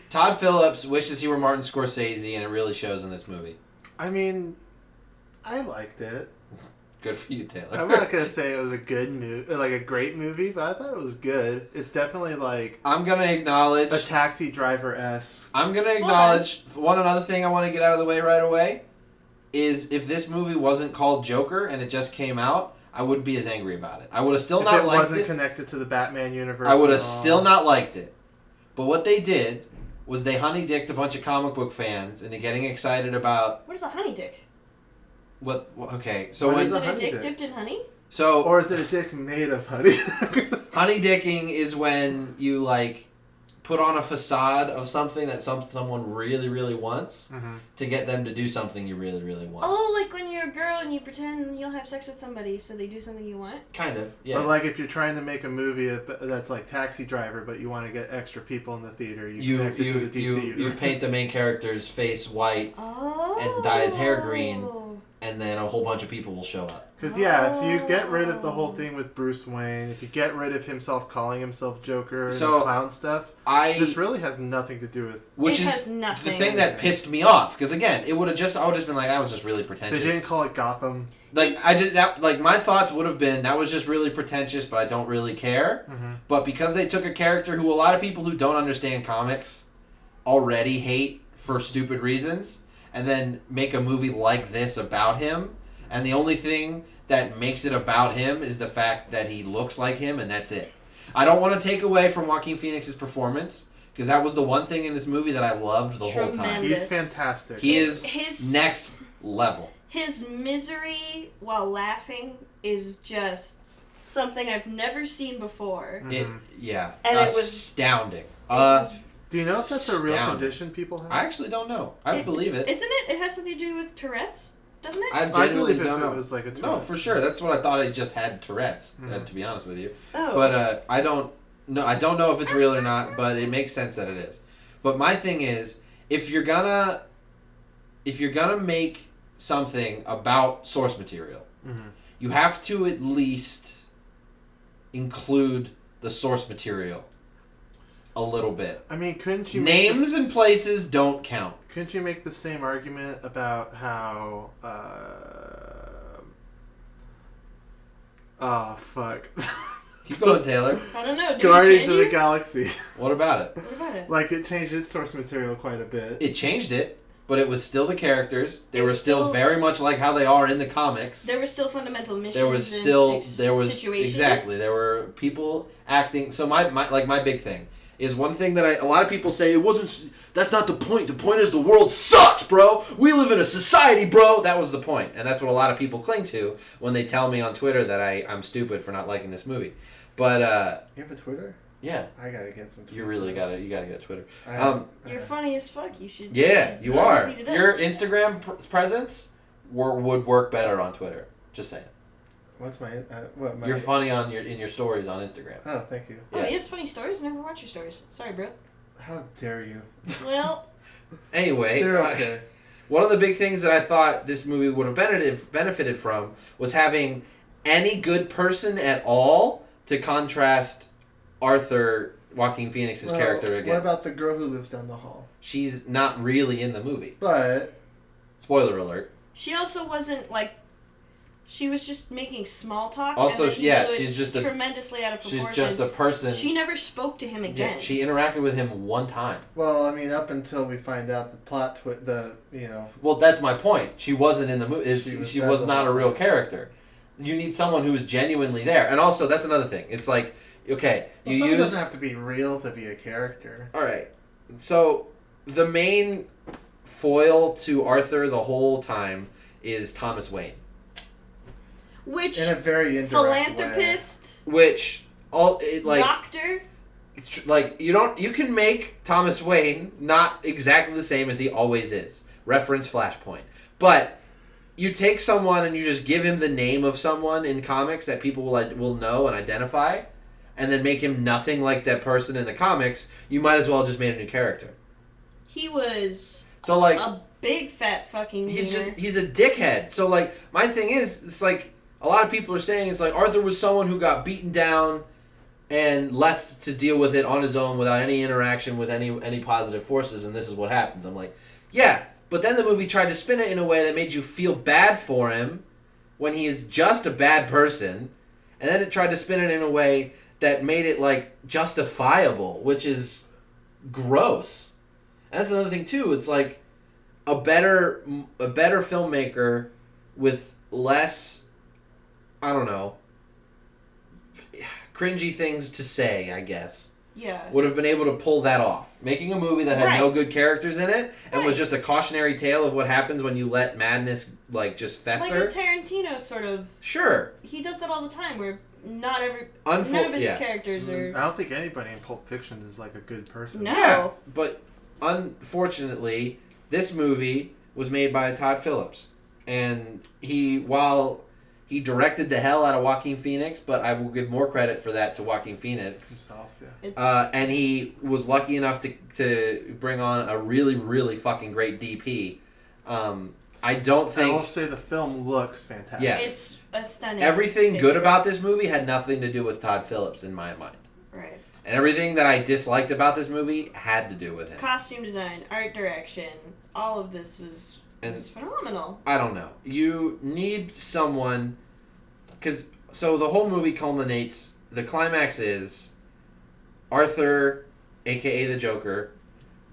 Todd Phillips wishes he were Martin Scorsese, and it really shows in this movie. I mean, I liked it. Good for you, Taylor. I'm not gonna say it was a good movie, like a great movie, but I thought it was good. It's definitely like I'm gonna acknowledge a Taxi Driver-esque. I'm gonna acknowledge one another thing I want to get out of the way right away is if this movie wasn't called Joker and it just came out, I wouldn't be as angry about it. I would have still If not it liked wasn't it. connected to the Batman universe. I would have at all. still not liked it. But what they did was they honey-dicked a bunch of comic book fans into getting excited about What is a honey dick? what. Okay, so What when is Is it a honey dick dick? dipped in honey? so Or is it a dick made of honey? honey-dicking is when you like put on a facade of something that someone really, really wants Mm-hmm. to get them to do something you really, really want. Oh, like when you're a girl and you pretend you'll have sex with somebody so they do something you want? Kind of, yeah. Or like if you're trying to make a movie that's like Taxi Driver, but you want to get extra people in the theater, you connect it to the DC universe. You paint the main character's face white, Oh. And dye his hair green. and then a whole bunch of people will show up. Because, yeah, if you get rid of the whole thing with Bruce Wayne, if you get rid of himself calling himself Joker and So, the clown stuff, this really has nothing to do with... Which It is has nothing. the thing that pissed me off. Because, again, I would have just been like, that was just really pretentious. They didn't call it Gotham. Like, my thoughts would have been, that was just really pretentious, but I don't really care. Mm-hmm. But because they took a character who a lot of people who don't understand comics already hate for stupid reasons, and then make a movie like this about him, and the only thing that makes it about him is the fact that he looks like him, and that's it. I don't want to take away from Joaquin Phoenix's performance, because that was the one thing in this movie that I loved the whole time. He's fantastic. He is next level. His misery while laughing is just something I've never seen before. Mm-hmm. And it was astounding. Do you know if that's a real astounding. condition people have? I actually don't know. I believe it. Isn't it? It has something to do with Tourette's, doesn't it? I I genuinely believe don't if know. it was like a Tourette's. No, for sure. That's what I thought. I just had Tourette's. Mhm. To be honest with you, Oh. but I don't know. I don't know if it's real or not. But it makes sense that it is. But my thing is, if you're gonna make something about source material, Mm-hmm. you have to at least include the source material a little bit. I mean, couldn't you... Names and places don't count. Couldn't you make the same argument about how... oh, fuck. Keep going, Taylor. I don't know. Guardians of the Galaxy. What about it? What about it? Like, it changed its source material quite a bit. It changed it, but it was still the characters. They It were was still still- very much like how they are in the comics. There were still fundamental missions. There was and still situations. exactly there were people acting. So my big thing is one thing that a lot of people say it wasn't. That's not the point. The point is the world sucks, bro. We live in a society, bro. That was the point, and that's what a lot of people cling to when they tell me on Twitter that I'm stupid for not liking this movie. But You have a Twitter? yeah, I gotta get some Twitter. you gotta get Twitter. You're funny as fuck. You should. Yeah, you should are. tweet it out. Your Instagram presence would work better on Twitter. Just saying. What's my... what, my... You're funny in your stories on Instagram. Oh, thank you. Oh, Yeah. he has funny stories. I never watch your stories. Sorry, bro. How dare you? Well, Anyway, They're okay. one of the big things that I thought this movie would have benefited from was having any good person at all to contrast Arthur, Joaquin Phoenix's character against. What about the girl who lives down the hall? She's not really in the movie. But spoiler alert. She also wasn't like. She was just making small talk. Also, and then he blew she's just tremendously out of proportion. She's just a person. She never spoke to him again. Yeah, she interacted with him one time. well, I mean, up until we find out the plot, Well, that's my point. She wasn't in the movie. She dead was the not a whole real time. character. You need someone who is genuinely there, and also that's another thing. It's like, okay, Well, someone doesn't have to be real to be a character. All right. So the main foil to Arthur the whole time is Thomas Wayne, Which In a very indirect philanthropist, which doctor. you can make Thomas Wayne not exactly the same as he always is. Reference Flashpoint. But you take someone and you just give him the name of someone in comics that people will know and identify, and then make him nothing like that person in the comics, you might as well have just made a new character. He was So like a big fat fucking he's wiener. he's a dickhead. So like my thing is, it's like a lot of people are saying it's like Arthur was someone who got beaten down and left to deal with it on his own without any interaction with any positive forces, and this is what happens. I'm like, yeah, but then the movie tried to spin it in a way that made you feel bad for him when he is just a bad person, and then it tried to spin it in a way that made it like justifiable, which is gross. And that's another thing too. It's like a better filmmaker with less, I don't know, cringy things to say, I guess, Yeah. would have been able to pull that off. Making a movie that had no Right. good characters in it and was Right. just a cautionary tale of what happens when you let madness like just fester. Like a Tarantino sort of. Sure. He does that all the time, where none of his yeah. characters I are. don't think anybody in Pulp Fiction is like a good person. No. Yeah, but unfortunately, this movie was made by Todd Phillips, and while he directed the hell out of Joaquin Phoenix, but I will give more credit for that to Joaquin Phoenix. Himself, yeah. It's, And he was lucky enough to bring on a really, really fucking great DP. I don't I think will say the film looks fantastic. Yes. it's a stunning. everything picture. good about this movie had nothing to do with Todd Phillips in my mind. Right. And everything that I disliked about this movie had to do with him. Costume design, art direction, all of this was phenomenal. I don't know. You need someone, so the whole movie culminates, the climax is Arthur, aka the Joker,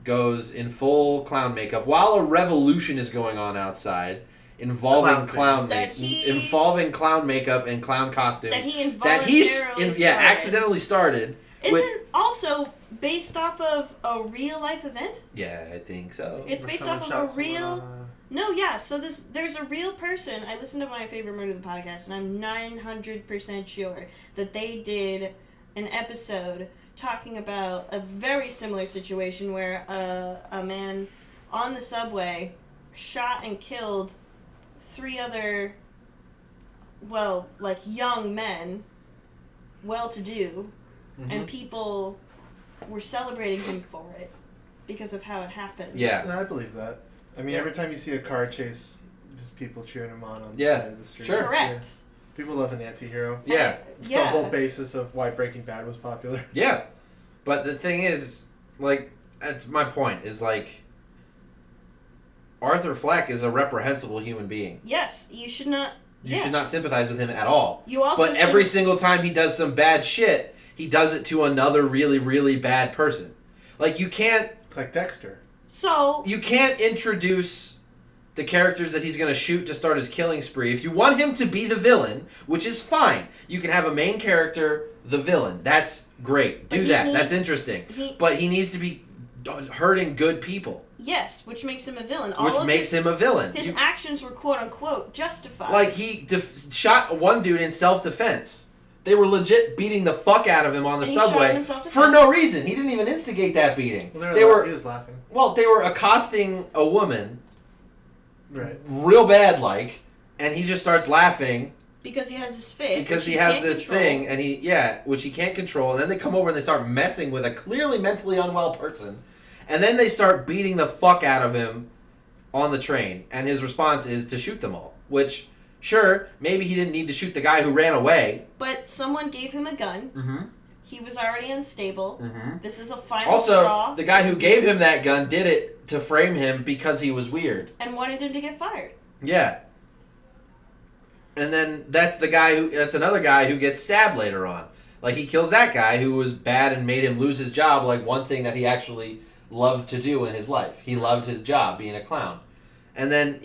goes in full clown makeup while a revolution is going on outside involving Clown involving clown makeup and clown costumes That he involuntarily started. accidentally started. Isn't also based off of a real life event? Yeah, I think so. It's based off of a real. No, yeah. So there's a real person. I listened to My Favorite Murder the podcast, and I'm 900% sure that they did an episode talking about a very similar situation where a man on the subway shot and killed 3 other, young men, well-to-do, and people were celebrating him for it because of how it happened. Yeah. No, I believe that. I mean, Yeah. every time you see a car chase, just people cheering him on the Yeah, side of the street. sure. Correct. Yeah. People love an anti-hero. Yeah. It's Yeah. the whole basis of why Breaking Bad was popular. Yeah. But the thing is, like, that's my point, is like, Arthur Fleck is a reprehensible human being. Yes, you should not. You should not sympathize with him at all. You also But every shouldn't- single time he does some bad shit, he does it to another really, really bad person. Like, you can't It's like Dexter. So introduce the characters that he's going to shoot to start his killing spree. If you want him to be the villain, which is fine, you can have a main character, the villain. That's great. Do But he that. That's needs- interesting. he- But he needs to be hurting good people, yes, which makes him a villain. which makes him a villain. His actions were quote unquote justified. Like, he shot one dude in self-defense. They were legit beating the fuck out of him on the And he shot subway him in self-defense? for no reason. He didn't even instigate that beating. Well, They were he was laughing. they were accosting a woman, Right. real bad like, and he just starts laughing because he has this fit. because which he has can't this control. thing, and which he can't control. And then they come over and they start messing with a clearly mentally unwell person, and then they start beating the fuck out of him on the train. And his response is to shoot them all, which Sure, maybe he didn't need to shoot the guy who ran away. But someone gave him a gun. Mm-hmm. He was already unstable. Mm-hmm. This is a final Also, straw. the guy who gave him that gun did it to frame him because he was weird. And wanted him to get fired. Yeah. And then that's another guy who gets stabbed later on. Like, he kills that guy who was bad and made him lose his job, like one thing that he actually loved to do in his life. He loved his job, being a clown. And then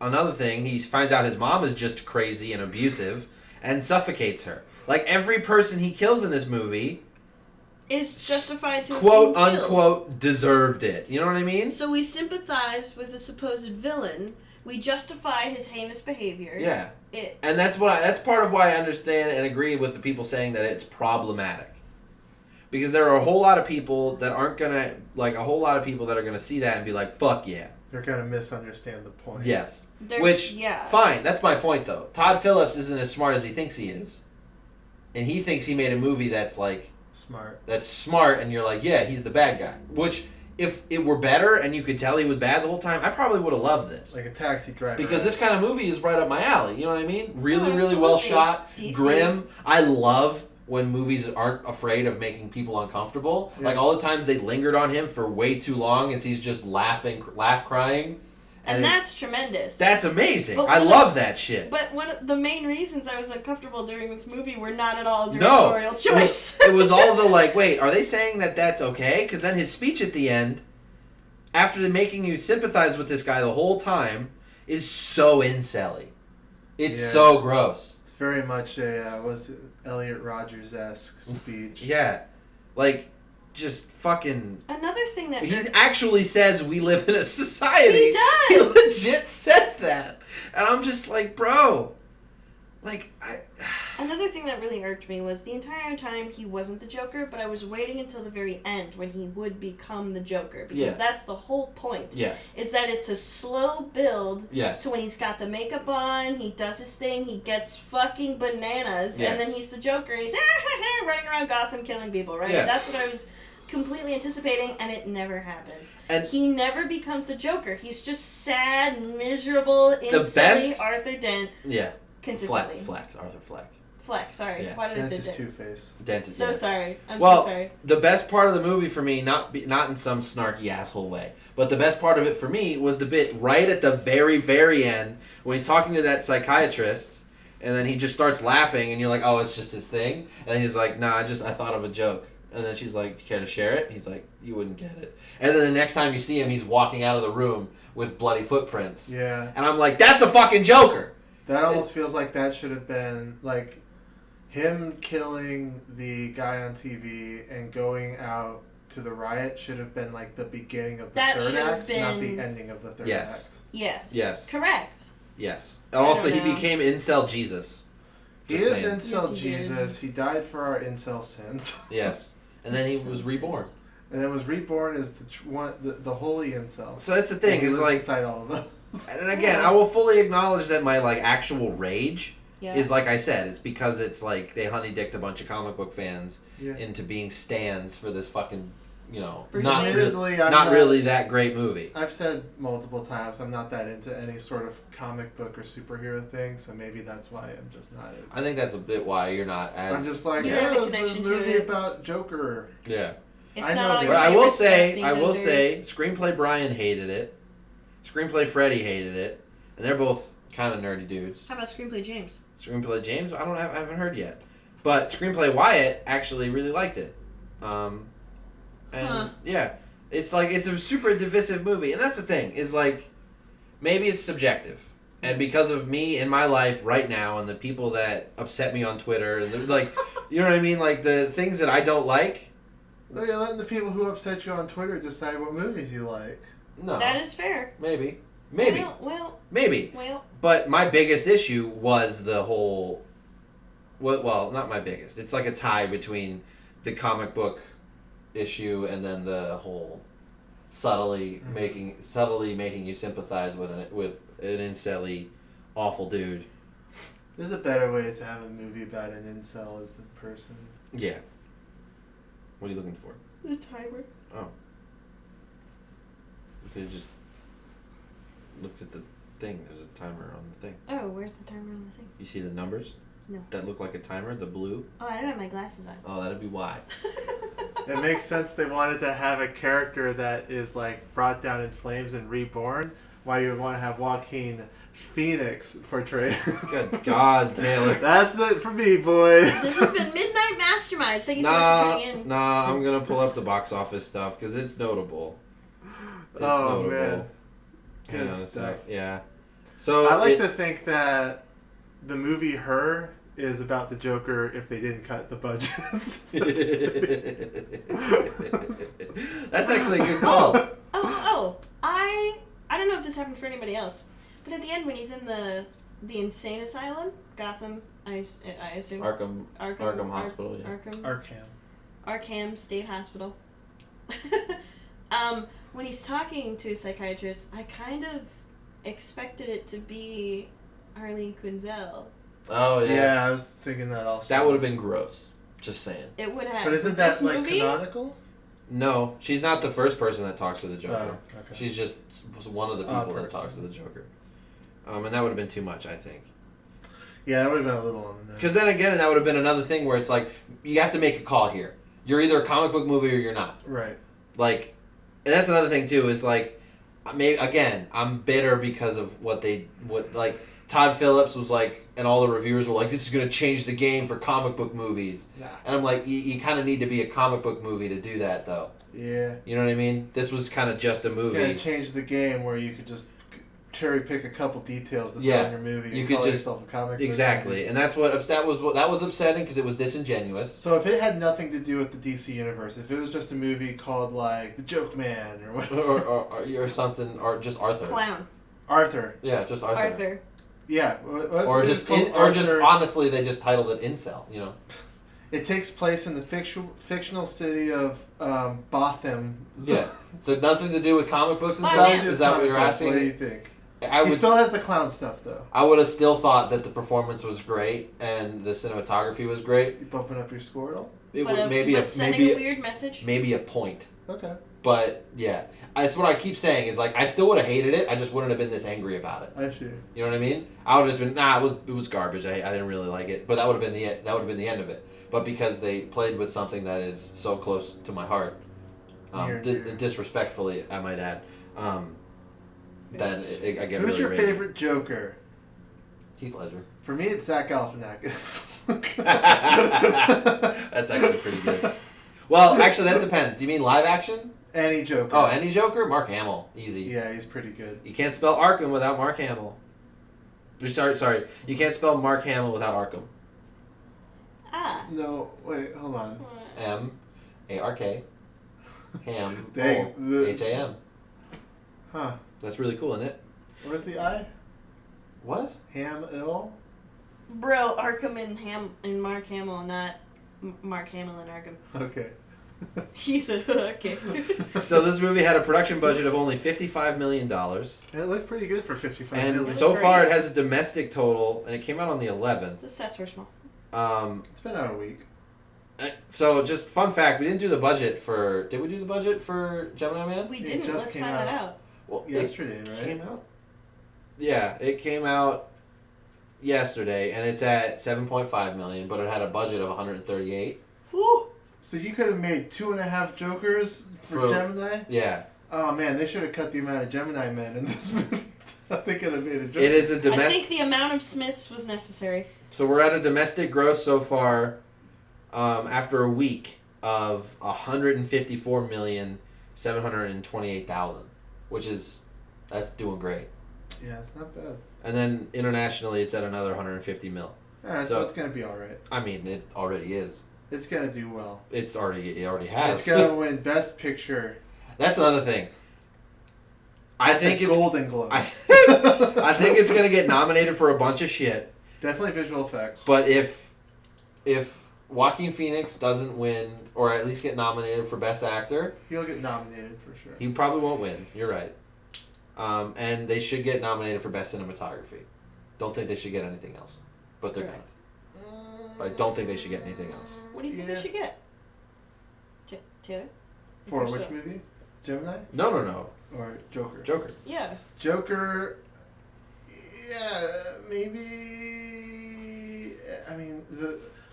another thing, he finds out his mom is just crazy and abusive and suffocates her. Like, every person he kills in this movie is justified to quote have been unquote deserved it. You know what I mean? So we sympathize with the supposed villain. We justify his heinous behavior. Yeah. And that's part of why I understand and agree with the people saying that it's problematic. Because there are a whole lot of people that aren't gonna that are gonna see that and be like, fuck yeah. They're gonna misunderstand the point. Yes. Fine, that's my point though. Todd Phillips isn't as smart as he thinks he is. And he thinks he made a movie that's like that's smart, and you're like, yeah, he's the bad guy. Which, if it were better and you could tell he was bad the whole time, I probably would have loved this. Like a Taxi Driver. Because this kind of movie is right up my alley. You know what I mean? Really, Oh, really well absolutely. shot. Decent. Grim. I love when movies aren't afraid of making people uncomfortable. Yeah. Like, all the times they lingered on him for way too long as he's just laugh crying. And that's tremendous. That's amazing. But I love that shit. But one of the main reasons I was uncomfortable during this movie were not at all directorial choice. It was all the like, wait, are they saying that that's okay? Because then his speech at the end, after making you sympathize with this guy the whole time, is so incel-y. It's so gross. It's very much a Elliot Rodgers-esque speech. Yeah. Like, just fucking... Another thing that... He actually says we live in a society. He does! He legit says that. And I'm just like, bro. Like, Another thing that really irked me was the entire time he wasn't the Joker, but I was waiting until the very end when he would become the Joker. Because that's the whole point. Yes. Is that it's a slow build Yes. to when he's got the makeup on, he does his thing, he gets fucking bananas, Yes. and then he's the Joker, he's running around Gotham killing people, right? Yes. That's what I was completely anticipating, and it never happens. And he never becomes the Joker. He's just sad, miserable, best- insanely Arthur Dent. Yeah. Consistently. Arthur Fleck. Fleck, sorry. Yeah. Why did I say That's his Dent? Two-Face. Dent. So sorry. I'm Well, so sorry. the best part of the movie for me, not in some snarky asshole way, but the best part of it for me was the bit right at the very, very end when he's talking to that psychiatrist, and then he just starts laughing, and you're like, oh, it's just his thing? And he's like, nah, I thought of a joke. And then she's like, do you care to share it? He's like, you wouldn't get it. And then the next time you see him, he's walking out of the room with bloody footprints. Yeah. And I'm like, that's the fucking Joker! That almost feels like that should have been, like, him killing the guy on TV and going out to the riot should have been, like, the beginning of the third act, not the ending of the third act. Yes. Correct. Yes. And also, he know. became Incel Jesus. He Just is saying. Incel Yes, he did. Jesus. He died for our incel sins. Yes. And then he was reborn. And then was reborn as the holy incel. So that's the thing, And he is lives like... inside all of us. And again, I will fully acknowledge that my like actual rage Yeah. is like I said, it's because it's like they honey-dicked a bunch of comic book fans Yeah. into being stans for this fucking, Bruce not, Wayne. Admittedly, I'm not really that great movie. I've said multiple times I'm not that into any sort of comic book or superhero thing, so maybe that's why I'm just not as... I think that's a bit why you're not as... I'm just like, You don't have a this is a connection to movie it. about Joker. Yeah. It's I not know, all dude. your But favorite stuff being say, done Screenplay Brian hated it. Screenplay Freddie hated it. And they're both kind of nerdy dudes. How about Screenplay James? Screenplay James, I haven't heard yet. But Screenplay Wyatt actually really liked it. Yeah, it's like it's a super divisive movie, and that's the thing is like maybe it's subjective, and because of me in my life right now and the people that upset me on Twitter, and like you know what I mean, like the things that I don't like. Well, you're letting the people who upset you on Twitter decide what movies you like. No, That is fair. maybe. Well. But my biggest issue was the whole. Well, not my biggest. It's like a tie between the comic book issue and then the whole subtly making you sympathize with an incel-y awful dude. There's a better way to have a movie about an incel as the person. Yeah. What are you looking for? The timer. Oh. You could have just looked at the thing. There's a timer on the thing. Oh, where's the timer on the thing? You see the numbers? No. That look like a timer? The blue? Oh, I don't have my glasses on. Oh, that'd be why. It makes sense they wanted to have a character that is like brought down in flames and reborn. Why you would want to have Joaquin Phoenix portray? Good God, Taylor. That's it for me, boys. This has been Midnight Masterminds. Thank you so much for tuning in. I'm gonna pull up the box office stuff because it's notable. It's notable. Man. Hang Good on a stuff. sec. Yeah. So I like to think that the movie Her is about the Joker if they didn't cut the budgets. That's actually a good call. I don't know if this happened for anybody else, but at the end when he's in the insane asylum, Gotham, I assume. Arkham Hospital. Yeah. Arkham State Hospital. When he's talking to a psychiatrist, I kind of expected it to be Harley Quinzel. Oh yeah. Yeah, I was thinking that also. That would have been gross. Just saying. It would have. But isn't that like canonical? No, she's not the first person that talks to the Joker. Oh, okay. She's just one of the people that talks to the Joker. And that would have been too much, I think. Yeah, that would have been a little on the nose. Because then again, that would have been another thing where it's like, you have to make a call here. You're either a comic book movie or you're not. Right. Like, and that's another thing too, is like, maybe, again, I'm bitter because of what Todd Phillips was like, and all the reviewers were like, this is going to change the game for comic book movies. Nah. And I'm like, you kind of need to be a comic book movie to do that, though. Yeah. You know what I mean? This was kind of just a movie. It's going to change the game where you could just cherry pick a couple details that in your movie. You could call just yourself a comic book exactly, movie. and that was upsetting because it was disingenuous. So if it had nothing to do with the DC universe, if it was just a movie called like The Joke Man or whatever, or something, or just Arthur. Clown. Arthur. Yeah, just Arthur. Yeah. Or just honestly, they just titled it Incel. You know. It takes place in the fictional city of Botham. Yeah. So nothing to do with comic books and Botham. stuff? Is that what you're asking? What do you think? He still has the clown stuff, though. I would have still thought that the performance was great and the cinematography was great. You bumping up your score at all? Sending a weird message? Maybe a point. Okay. But, yeah. That's what I keep saying, is like, I still would have hated it, I just wouldn't have been this angry about it. I see. You know what I mean? I would have just been, it was garbage, I didn't really like it. But that would have been the end of it. But because they played with something that is so close to my heart, disrespectfully, I might add, then I get Who's really your favorite Joker? Heath Ledger. For me, it's Zach Galifianakis. That's actually pretty good. Well, actually, that depends. Do you mean live action? Any Joker. Oh, any Joker? Mark Hamill. Easy. Yeah, he's pretty good. You can't spell Arkham without Mark Hamill. Sorry. You can't spell Mark Hamill without Arkham. No, wait, hold on. M-A-R-K. Ham. Dang. H-A-M. Huh. That's really cool, isn't it? Where's the I? What? Ham-ill? Bro, Arkham and Mark Hamill, not Mark Hamill and Arkham. Okay. He's okay. So this movie had a production budget of only $55 million. And it looked pretty good for $55 and million. so far it has a domestic total, and it came out on the 11th. The sets were small. It's been out a week. So just fun fact, we didn't do the budget for... Did we do the budget for Gemini Man? We didn't. Let's find that out. Well, yesterday, right? Came out? Yeah, it came out yesterday, and it's at $7.5 million, but it had a budget of $138. Woo! So you could have made 2.5 Jokers for Gemini? Yeah. Oh man, they should have cut the amount of Gemini Men in this movie. I think it would have made a Joker. It is a domestic... I think the amount of Smiths was necessary. So we're at a domestic gross so far, after a week, of $154,728,000, which is... That's doing great. Yeah, it's not bad. And then internationally, it's at another $150 million. Alright, so it's going to be alright. I mean, it already is. It's going to do well. It already has. It's going to win Best Picture. That's another thing. I think it's Golden Globes. I think it's going to get nominated for a bunch of shit. Definitely visual effects. But if Joaquin Phoenix doesn't win, or at least get nominated for Best Actor, he'll get nominated for sure. He probably won't win. You're right. And they should get nominated for Best Cinematography. Don't think they should get anything else, but they're gonna. But I don't think they should get anything else. What do you think they should get? Taylor? For which movie? Gemini? No. Or Joker? Joker. Yeah. Joker. maybe. I mean,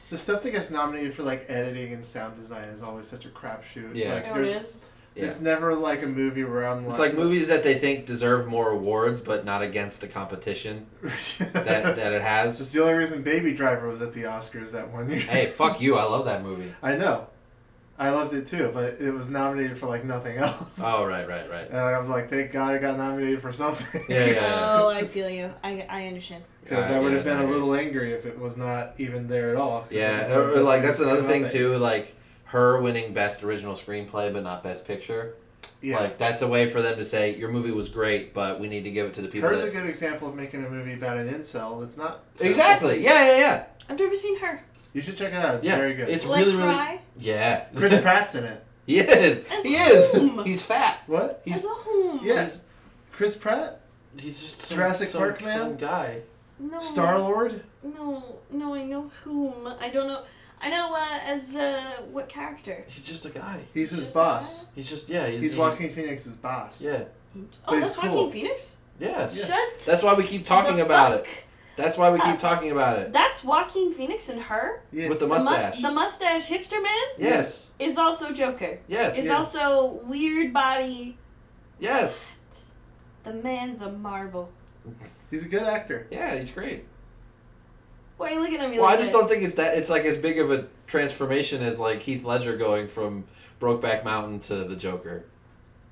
the stuff that gets nominated for like editing and sound design is always such a crapshoot. Yeah. Like, Oh, it is? Yeah. It's never like a movie where I'm like. It's like movies that they think deserve more awards, but not against the competition that it has. It's the only reason Baby Driver was at the Oscars that one year. Hey, fuck you! I love that movie. I know. I loved it too, but it was nominated for like nothing else. Oh, right. And I'm like, thank God I got nominated for something. Yeah. Oh, I feel you. I understand. Because I would have been a little angry if it was not even there at all. Yeah, or like that's another thing too. Like her winning Best Original Screenplay, but not Best Picture. Yeah. Like that's a way for them to say your movie was great, but we need to give it to the people. Her's a good example of making a movie about an incel. It's not Exactly. Yeah. I've never seen her. You should check it out. It's very good. It's Like really, Cry? yeah. Chris Pratt's in it. He is. As He whom? is. He's fat. What? As a whom? Yes. Chris Pratt? He's just Jurassic Park man? some guy. No. Star-Lord? No, I know whom. I don't know. I know as what character? He's just a guy. He's his Just boss. He's just he's He's Joaquin Phoenix's boss. Yeah. Oh, he's that's cool. Joaquin Phoenix? Yes. Yeah. Shut That's why we keep talking the about it. fuck. That's why we keep talking about it. That's Joaquin Phoenix and her? Yeah. With the mustache. The mustache hipster man Yes. is also Joker. Yes. Is Yeah. also weird body. Yes. The man's a marvel. He's a good actor. Yeah, he's great. Why are you looking at me Well, like I just that? don't think it's like as big of a transformation as like Heath Ledger going from Brokeback Mountain to the Joker.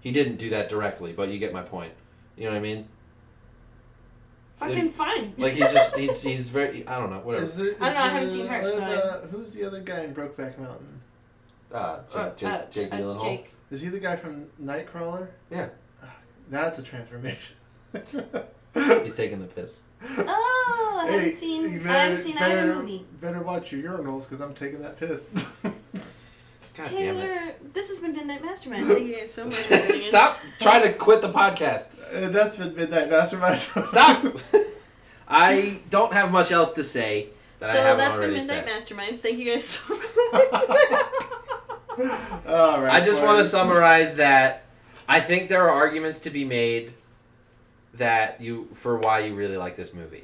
He didn't do that directly, but you get my point. You know what I mean? Fucking fine. Like he's very I don't know whatever. I don't know, I haven't seen her, so who's the other guy in Brokeback Mountain? Jake Gyllenhaal. Jake. Is he the guy from Nightcrawler? Yeah. That's a transformation. He's taking the piss. Oh, I haven't seen either movie. Better watch your urinals because I'm taking that piss. God damn it. Taylor, this has been Midnight Masterminds. Thank you guys so much for tuning in. Stop trying to quit the podcast. That's been Midnight Mastermind. Stop. I don't have much else to say that I So haven't that's been already Midnight said. Masterminds. Thank you guys so much. All right. I just want to boys. summarize that I think there are arguments to be made for why you really like this movie.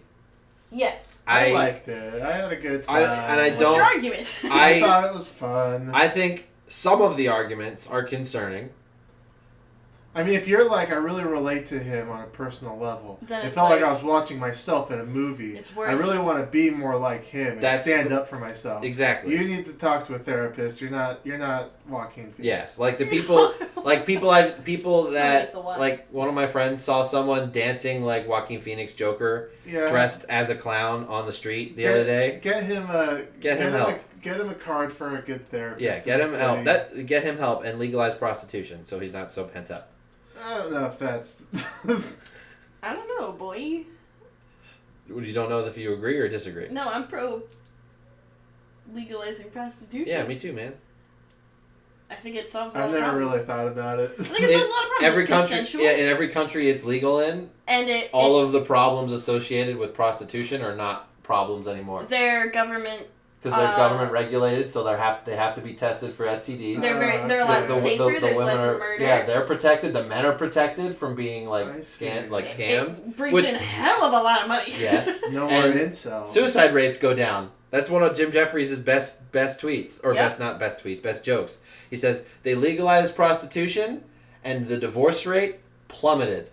Yes. I liked it. I had a good time. What's your argument? I thought it was fun. I think some of the arguments are concerning. I mean, if you're like, I really relate to him on a personal level. Then It it's felt like like- I was watching myself in a movie. It's worse. I really want to be more like him and That's stand up for myself. Exactly. You need to talk to a therapist. You're not Joaquin Phoenix. Yes, like the people, people that Who's the one? like one of my friends saw someone dancing like Joaquin Phoenix Joker, Yeah. dressed as a clown on the street the other day. Get him help. Get him a card for a good therapist. Yeah, get him help. Get him help and legalize prostitution so he's not so pent up. I don't know if that's. I don't know, boy. You don't know if you agree or disagree. No, I'm pro legalizing prostitution. Yeah, me too, man. I think it solves a lot I've of never problems. really thought about it. I think it solves a lot of problems. Every It's country, consensual, in every country it's legal in. and All of the problems associated with prostitution are not problems anymore their government. because they're government regulated, so they have to be tested for STDs. They're a lot safer. There's women less are, murder. Yeah, they're protected. The men are protected from being I see. scammed. It brings Which- in a hell of a lot of money. Yes. No more And incels. Suicide rates go down. That's one of Jim Jeffries' best tweets, or Yep. best jokes. He says they legalized prostitution, and the divorce rate plummeted.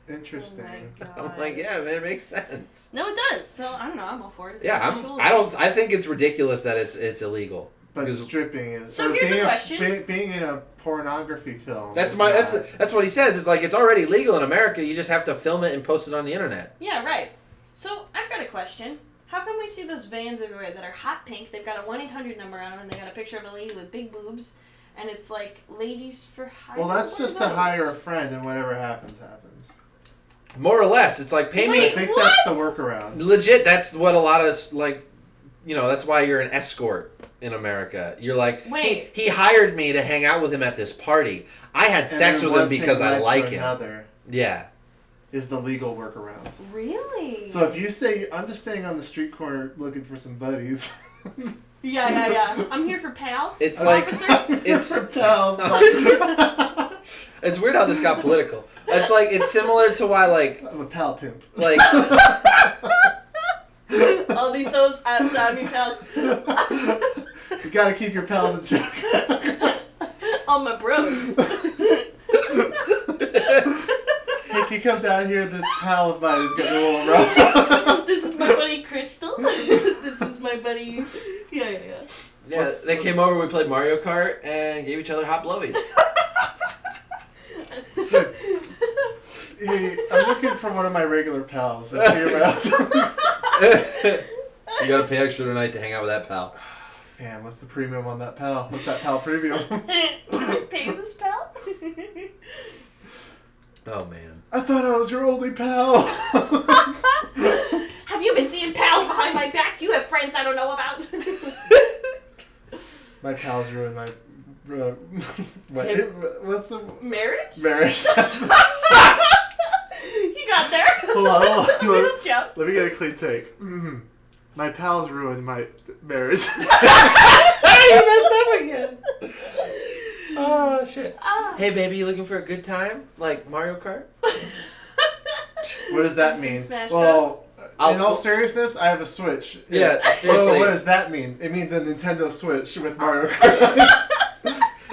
Interesting. Oh my God. I'm like, yeah, man, it makes sense. No, it does. So I don't know. I'm all for it. It's Yeah, consensual. I think it's ridiculous that it's illegal. But Because- stripping is. So or here's a being question. Being in a pornography film. That's is my not- that's what he says. It's like it's already legal in America. You just have to film it and post it on the internet. Yeah, right. So I've got a question. How come we see those vans everywhere that are hot pink? They've got a 1-800 number on them, and they got a picture of a lady with big boobs, and it's like ladies for hire. Well, that's What are just to those? hire a friend, and whatever happens, happens. More or less, it's like pay Wait, I me. think what? that's the workaround. Legit, that's what a lot of that's why you're an escort in America. You're like, Wait. he hired me to hang out with him at this party. I had And sex then with him one thing because I led to like him. Another Yeah. is the legal workaround. Really? So if you say, I'm just staying on the street corner looking for some buddies. Yeah. I'm here for pals. It's like- officer. it's- for pals. It's weird how this got political. It's similar to why I'm a pal pimp. All these hoes out me pals. You gotta keep your pals in check. All my bros. Hey, can you come down here? This pal of mine is getting a little rough. This is my buddy Crystal. This is my buddy. Yeah. Yeah, they came over, we played Mario Kart, and gave each other hot blowies. Hey, I'm looking for one of my regular pals. Is he around? You gotta pay extra tonight to hang out with that pal. Man, what's the premium on that pal? What's that pal premium? Pay this pal? Oh, man. I thought I was your only pal. Have you been seeing pals behind my back? Do you have friends I don't know about? My pals ruined my... what's the... Marriage? Marriage. You got there. Hold on. We hooked you up. Let me get a clean take. Mm-hmm. My pals ruined my marriage. You messed up again. Oh, shit. Hey, baby, you looking for a good time? Like Mario Kart? What does that mean? Smash Well, in all seriousness, I have a Switch. Yeah, Well, seriously. what does that mean? It means a Nintendo Switch with Mario Kart.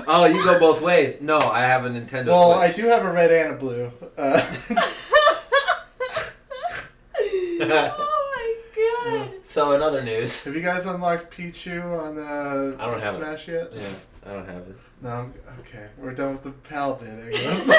Oh, you go both ways. No, I have a Nintendo Well, Switch. I do have a red and a blue. Oh my god. So, in other news. Have you guys unlocked Pichu on I don't have Smash yet? Yeah, I don't have it. No, okay. We're done with the pal bit, I guess.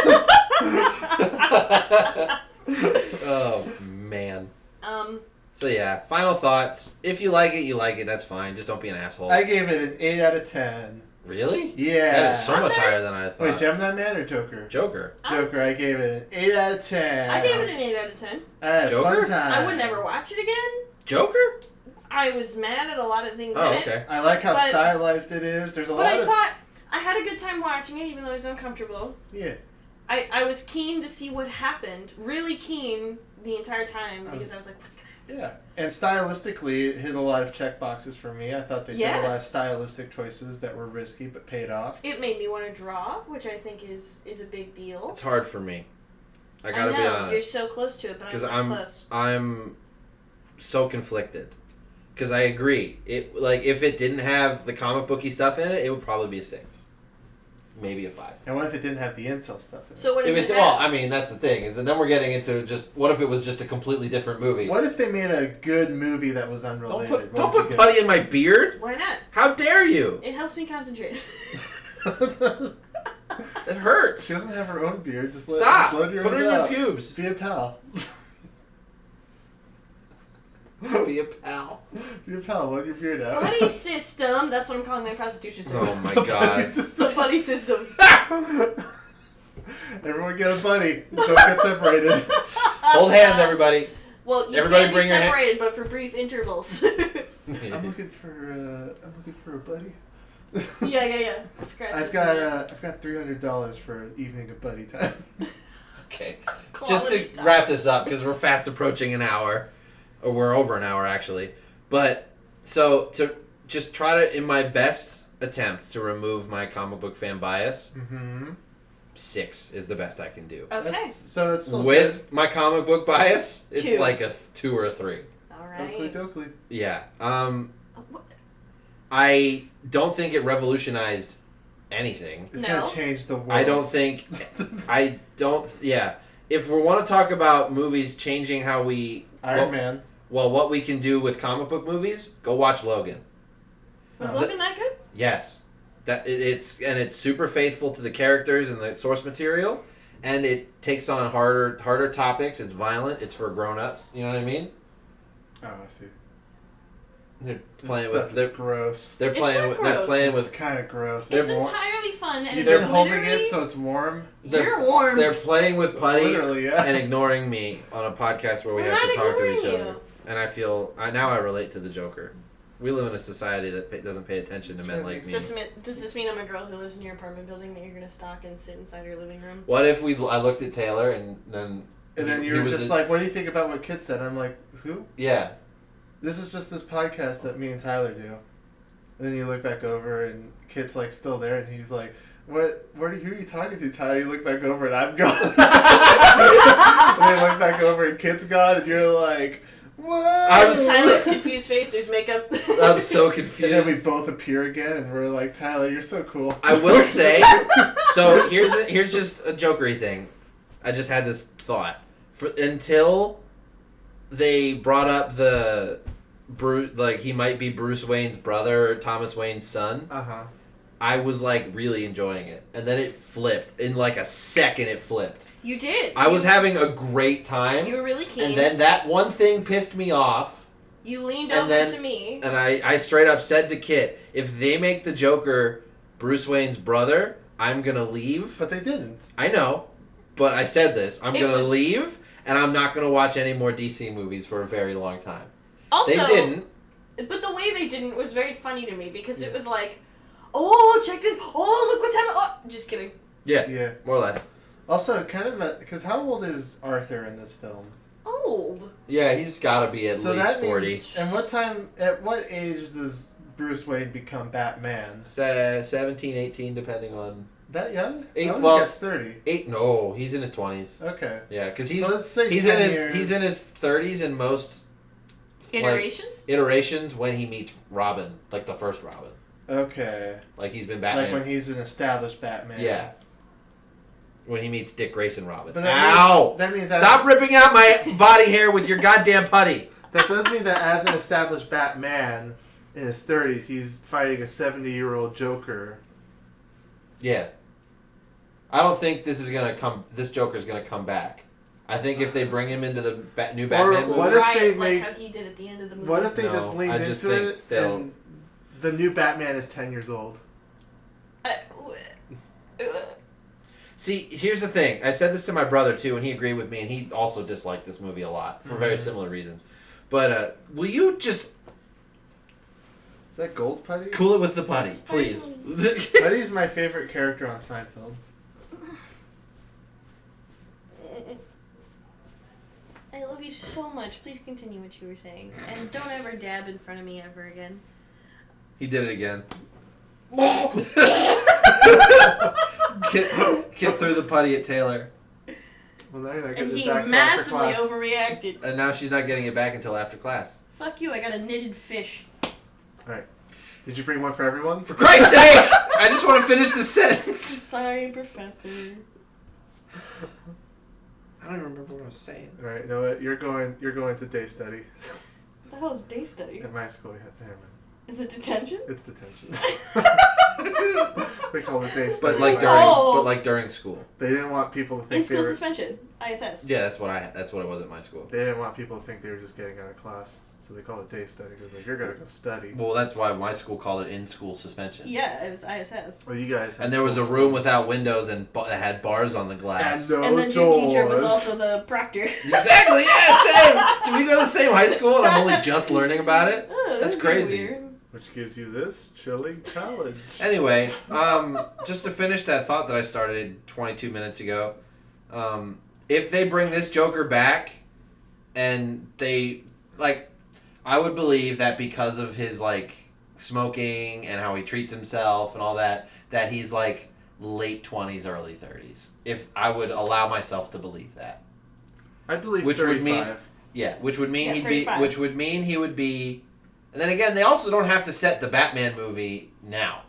Oh, man. Um, So, yeah, final thoughts. If you like it, you like it. That's fine. Just don't be an asshole. I gave it an 8 out of 10. Really? Yeah. That is so much Okay. higher than I thought. Wait, Gemini Man or Joker? Joker. Joker, I gave it an 8 out of 10. I gave it an 8 out of 10. I had a Joker? fun time. I would never watch it again. Joker? I was mad at a lot of things Oh, in it. okay. I like how But- stylized it is. There's a But lot I of... thought I had a good time watching it, even though it was uncomfortable. Yeah. I was keen to see what happened. Really keen the entire time because I was like, what's gonna happen? Yeah. And stylistically, it hit a lot of check boxes for me. I thought they did a lot of Yes. stylistic choices that were risky but paid off. It made me want to draw, which I think is a big deal. It's hard for me. I I gotta know, be you're honest. so close to it, but I'm Because less close. I'm so conflicted. Because I agree. If it didn't have the comic booky stuff in it, it would probably be a 6. Maybe a 5. And what if it didn't have the incel stuff in it? So what does it Well, have? I mean, that's the thing. Is that then we're getting into just, what if it was just a completely different movie? What if they made a good movie that was Don't unrelated? put putty in my beard. Why not? How dare you? It helps me concentrate. It hurts. She doesn't have her own beard. Just Stop. Just load your Put it own in your out. pubes. Be a pal. Be a pal. Be a pal. Load your beard out. Buddy system. That's what I'm calling my prostitution service. Oh my god. The buddy system. Everyone get a buddy. Don't get separated. Hold hands, everybody. Well, you Everybody can bring be your hand- separated, but for brief intervals. I'm looking for a buddy. Yeah. Scratch I've got $300 for an evening of buddy time. Okay. Just to wrap this up, because we're fast approaching an hour. Or we're over an hour, actually. But, so, to just try to, in my best attempt to remove my comic book fan bias, 6 is the best I can do. Okay. So it's still With my comic book bias, it's 2. like a 2 or a 3. All good. right. Dokley. Yeah. What? I don't think it revolutionized anything. It's No. gonna change the world. I don't think... Yeah. If we want to talk about movies changing how we... Iron Man. Well, what we can do with comic book movies, go watch Logan. Was Oh. Logan that good? Yes. It's super faithful to the characters and the source material, and it takes on harder topics. It's violent. It's for grown-ups. You know what I mean? Oh, I see. They're This playing stuff with is gross. they're It's playing not with they're gross. playing It's with kind of gross. It's They're entirely fun and You've been holding glittery. it so it's warm. You're warm. they're playing with putty Literally, yeah. and ignoring me on a podcast where we We're have to not talk to each ignoring other. you. And I feel now I relate to the Joker. We live in a society that doesn't pay attention to men like me. Does this mean I'm a girl who lives in your apartment building that you're gonna stalk and sit inside your living room? What if I looked at Taylor and then You he were was just like, what do you think about what Kitt said? I'm like, who? yeah. This is just this podcast that me and Tyler do. And then you look back over and Kitt's like still there and he's like, who are you talking to, Ty? You look back over and I'm gone. And they look back over and Kitt's gone, and you're like, what? Tyler's confused face. There's makeup. I'm so confused. And then we both appear again, and we're like, Tyler, you're so cool. I will say, so here's just a jokery thing. I just had this thought. Until they brought up the he might be Bruce Wayne's brother or Thomas Wayne's son. I was like really enjoying it, and then it flipped in like a second. It flipped. You did. I was having a great time. You were really keen. And then that one thing pissed me off. You leaned over to me. And I straight up said to Kitt, if they make the Joker Bruce Wayne's brother, I'm going to leave. But they didn't. I know. But I said this. I'm going to leave, and I'm not going to watch any more DC movies for a very long time. Also, they didn't. But the way they didn't was very funny to me, because it was like, oh, check this. Oh, look what's happening. Oh, just kidding. Yeah. More or less. Also, kind of because how old is Arthur in this film? Old. Yeah, he's got to be at least 40. Means, and at what age does Bruce Wayne become Batman? 17, 18, depending on... That young? I guess 30. No, he's in his 20s. Okay. Yeah, because so let's say he's in his 30s in most... Iterations when he meets Robin, like the first Robin. Okay. Like he's been Batman. Like when he's an established Batman. Yeah. When he meets Dick Grayson Robin. But that means stop ripping out my body hair with your goddamn putty. That does mean that as an established Batman in his 30s, he's fighting a 70-year-old Joker. Yeah. I don't think this Joker's gonna come back. I think if they bring him into the new Batman movie... What if they like how he did at the end of the movie. What if they just leaned into it and the new Batman is 10 years old? See, here's the thing. I said this to my brother, too, and he agreed with me, and he also disliked this movie a lot for very similar reasons. But will you just... Is that gold putty? Cool it with the putty, please. Putty's my favorite character on Seinfeld. I love you so much. Please continue what you were saying. And don't ever dab in front of me ever again. He did it again. Kitt threw the putty at Taylor. Well, now you're not and getting he it back massively after class. overreacted. And now she's not getting it back until after class. Fuck you, I got a knitted fish. Alright. Did you bring one for everyone? For Christ's sake! I just want to finish the sentence. Sorry, Professor. I don't even remember what I was saying. Alright, you know what? You're going to day study. What the hell is day study? At my school, yeah. Is it detention? It's detention. They call it day study. But like during school. They didn't want people to think in school suspension. ISS. Yeah, that's what it was at my school. They didn't want people to think they were just getting out of class, so they call it day study because like you're gonna go study. Well, that's why my school called it in-school suspension. Yeah, it was ISS. Well, you guys. And there was a room without windows and that had bars on the glass. And the gym teacher was also the proctor. Exactly. Yeah, same. Did we go to the same high school and I'm only just learning about it? Oh, that's crazy. Weird. Which gives you this chilling challenge. Anyway, just to finish that thought that I started 22 minutes ago, if they bring this Joker back, and they, like, I would believe that because of his, like, smoking and how he treats himself and all that, that he's, like, late 20s, early 30s. If I would allow myself to believe that. I believe which 35. Would mean, yeah, which would mean he would be. And then again, they also don't have to set the Batman movie now.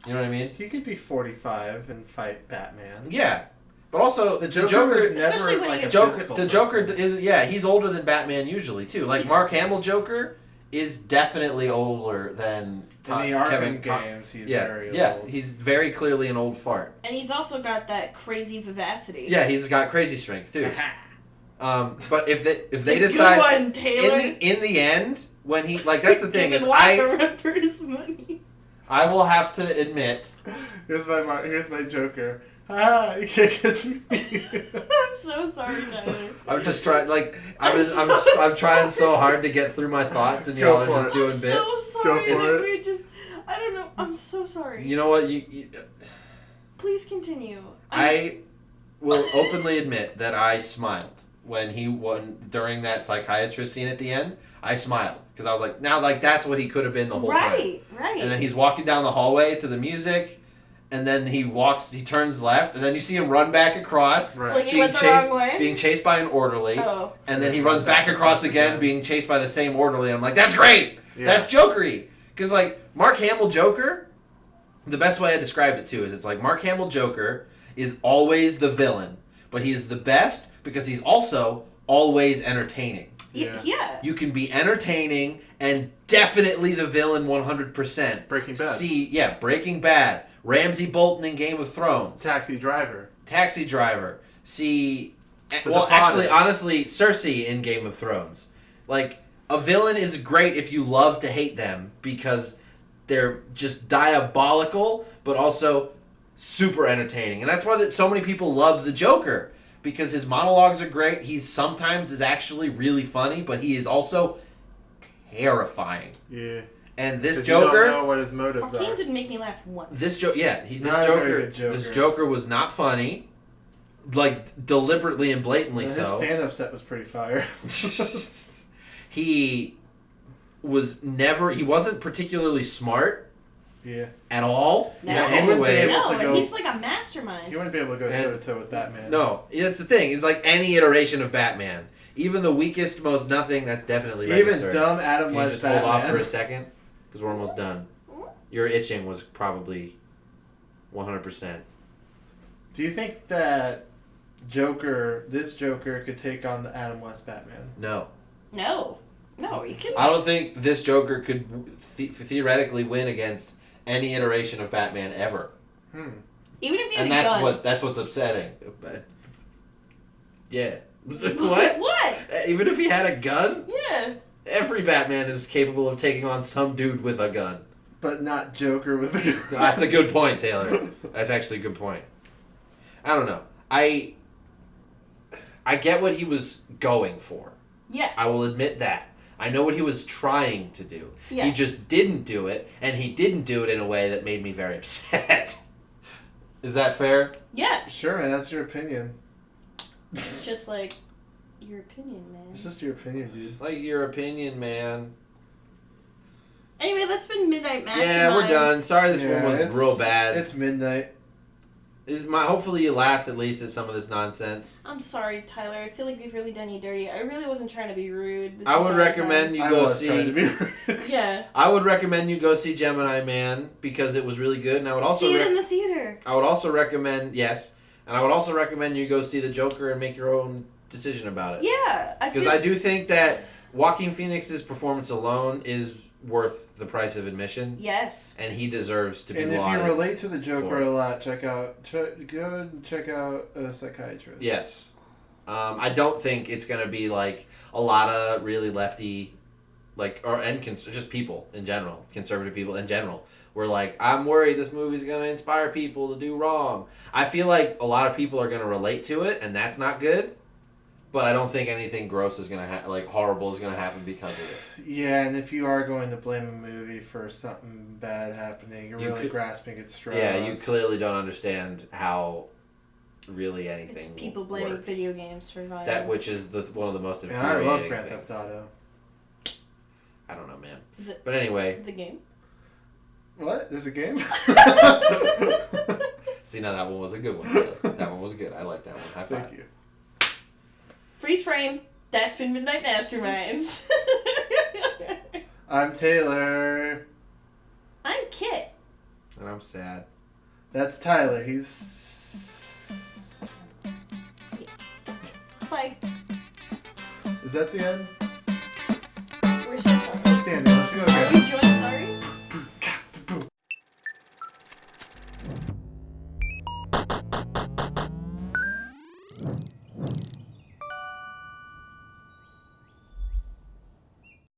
You know what I mean? He could be 45 and fight Batman. Yeah. But also, the Joker is never like a physical The Joker is, he's older than Batman usually, too. Like, Mark Hamill Joker is definitely older than in the Arkham games, he's very old. Yeah, he's very clearly an old fart. And he's also got that crazy vivacity. Yeah, he's got crazy strength, too. But if they decide... Good one, Taylor. In the end... When he that's the thing is run for his money. I will have to admit. Here's my Joker. You can't catch me. I'm so sorry, Tyler. I'm just trying. I'm trying so hard to get through my thoughts, and y'all are just doing bits. I'm so sorry. I don't know. I'm so sorry. You know what? You please continue. I will openly admit that I smiled when he won during that psychiatrist scene at the end. I smiled because I was like, now, that's what he could have been the whole time. Right. And then he's walking down the hallway to the music, and then he turns left, and then you see him run back across, Right. Like he went the wrong way? being chased by an orderly, Oh. and then he runs back across again, being chased by the same orderly. And I'm like, that's great! Yeah. That's Jokery! Because, like, Mark Hamill Joker, the best way I described it, too, is it's like Mark Hamill Joker is always the villain, but he is the best because he's also always entertaining. Yeah. You can be entertaining and definitely the villain 100%. Breaking Bad. Breaking Bad. Ramsay Bolton in Game of Thrones. Taxi Driver. See, The actually, Departed. honestly, Cersei in Game of Thrones. Like, a villain is great if you love to hate them because they're just diabolical, but also super entertaining. And that's why so many people love the Joker. Because his monologues are great. He sometimes is actually really funny, but he is also terrifying. Yeah. And this 'Cause Joker, you don't know what his motives Arcane are. didn't make me laugh once. this Not a very good Joker. This Joker was not funny, like deliberately and blatantly His so. stand-up set was pretty fire. He wasn't particularly smart Yeah. at all. No. In Yeah, any way. able to No, go- he's like a mastermind. You wouldn't be able to go And- toe-to-toe with Batman. No, that's the thing. It's like any iteration of Batman. Even the weakest, most nothing, that's definitely Even registered. dumb Adam Can you West just Batman. hold off for a second? Because we're almost done. Your itching was probably 100%. Do you think that this Joker could take on the Adam West Batman? No. No, you can. I don't think this Joker could theoretically win against any iteration of Batman ever. Even if you had And a gun. that's what's upsetting. Yeah. What? Even if he had a gun? Yeah. Every Batman is capable of taking on some dude with a gun. But not Joker with the gun. That's a good point, Taylor. That's actually a good point. I don't know. I get what he was going for. Yes. I will admit that. I know what he was trying to do. Yes. He just didn't do it, and he didn't do it in a way that made me very upset. Is that fair? Yes. Sure, man. That's your opinion. It's just like your opinion, man. It's just your opinion, dude. It's like your opinion, man. Anyway, that's been Midnight Masterminds. Yeah, we're done. Sorry this one was it's- real bad. It's midnight. Hopefully you laughed at least at some of this nonsense. I'm sorry, Tyler. I feel like we've really done you dirty. I really wasn't trying to be rude. This I would entire recommend you I go was trying to see. be time. Yeah. I would recommend you go see Gemini Man because it was really good, and I would also See it in the theater. I would also recommend and I would also recommend you go see the Joker and make your own decision about it. Yeah. Because I do think that Joaquin Phoenix's performance alone is worth the price of admission, Yes. and he deserves to be And if you lauded. relate to the Joker for it. a lot, go and check out a psychiatrist. Yes. I don't think it's going to be like a lot of really lefty, just people in general, conservative people in general. We're like, I'm worried this movie's going to inspire people to do wrong. I feel like a lot of people are going to relate to it, and that's not good. But I don't think anything gross is going to horrible is going to happen because of it. Yeah, and if you are going to blame a movie for something bad happening, you're really grasping at straws. Yeah, you clearly don't understand how really anything It's people blaming works. video games for violence. That which is one of the most And infuriating I love Grand things. Theft Auto. I don't know, man. The- But anyway, The game? What? There's a game? see, now that one was a good one. That one was good. I like that one. High five. Thank you. Freeze frame. That's been Midnight Masterminds. I'm Taylor. I'm Kitt. And I'm sad. That's Tyler. He's... Bye. Is that the end? We're so sorry. Let's stand there. Let's go again. You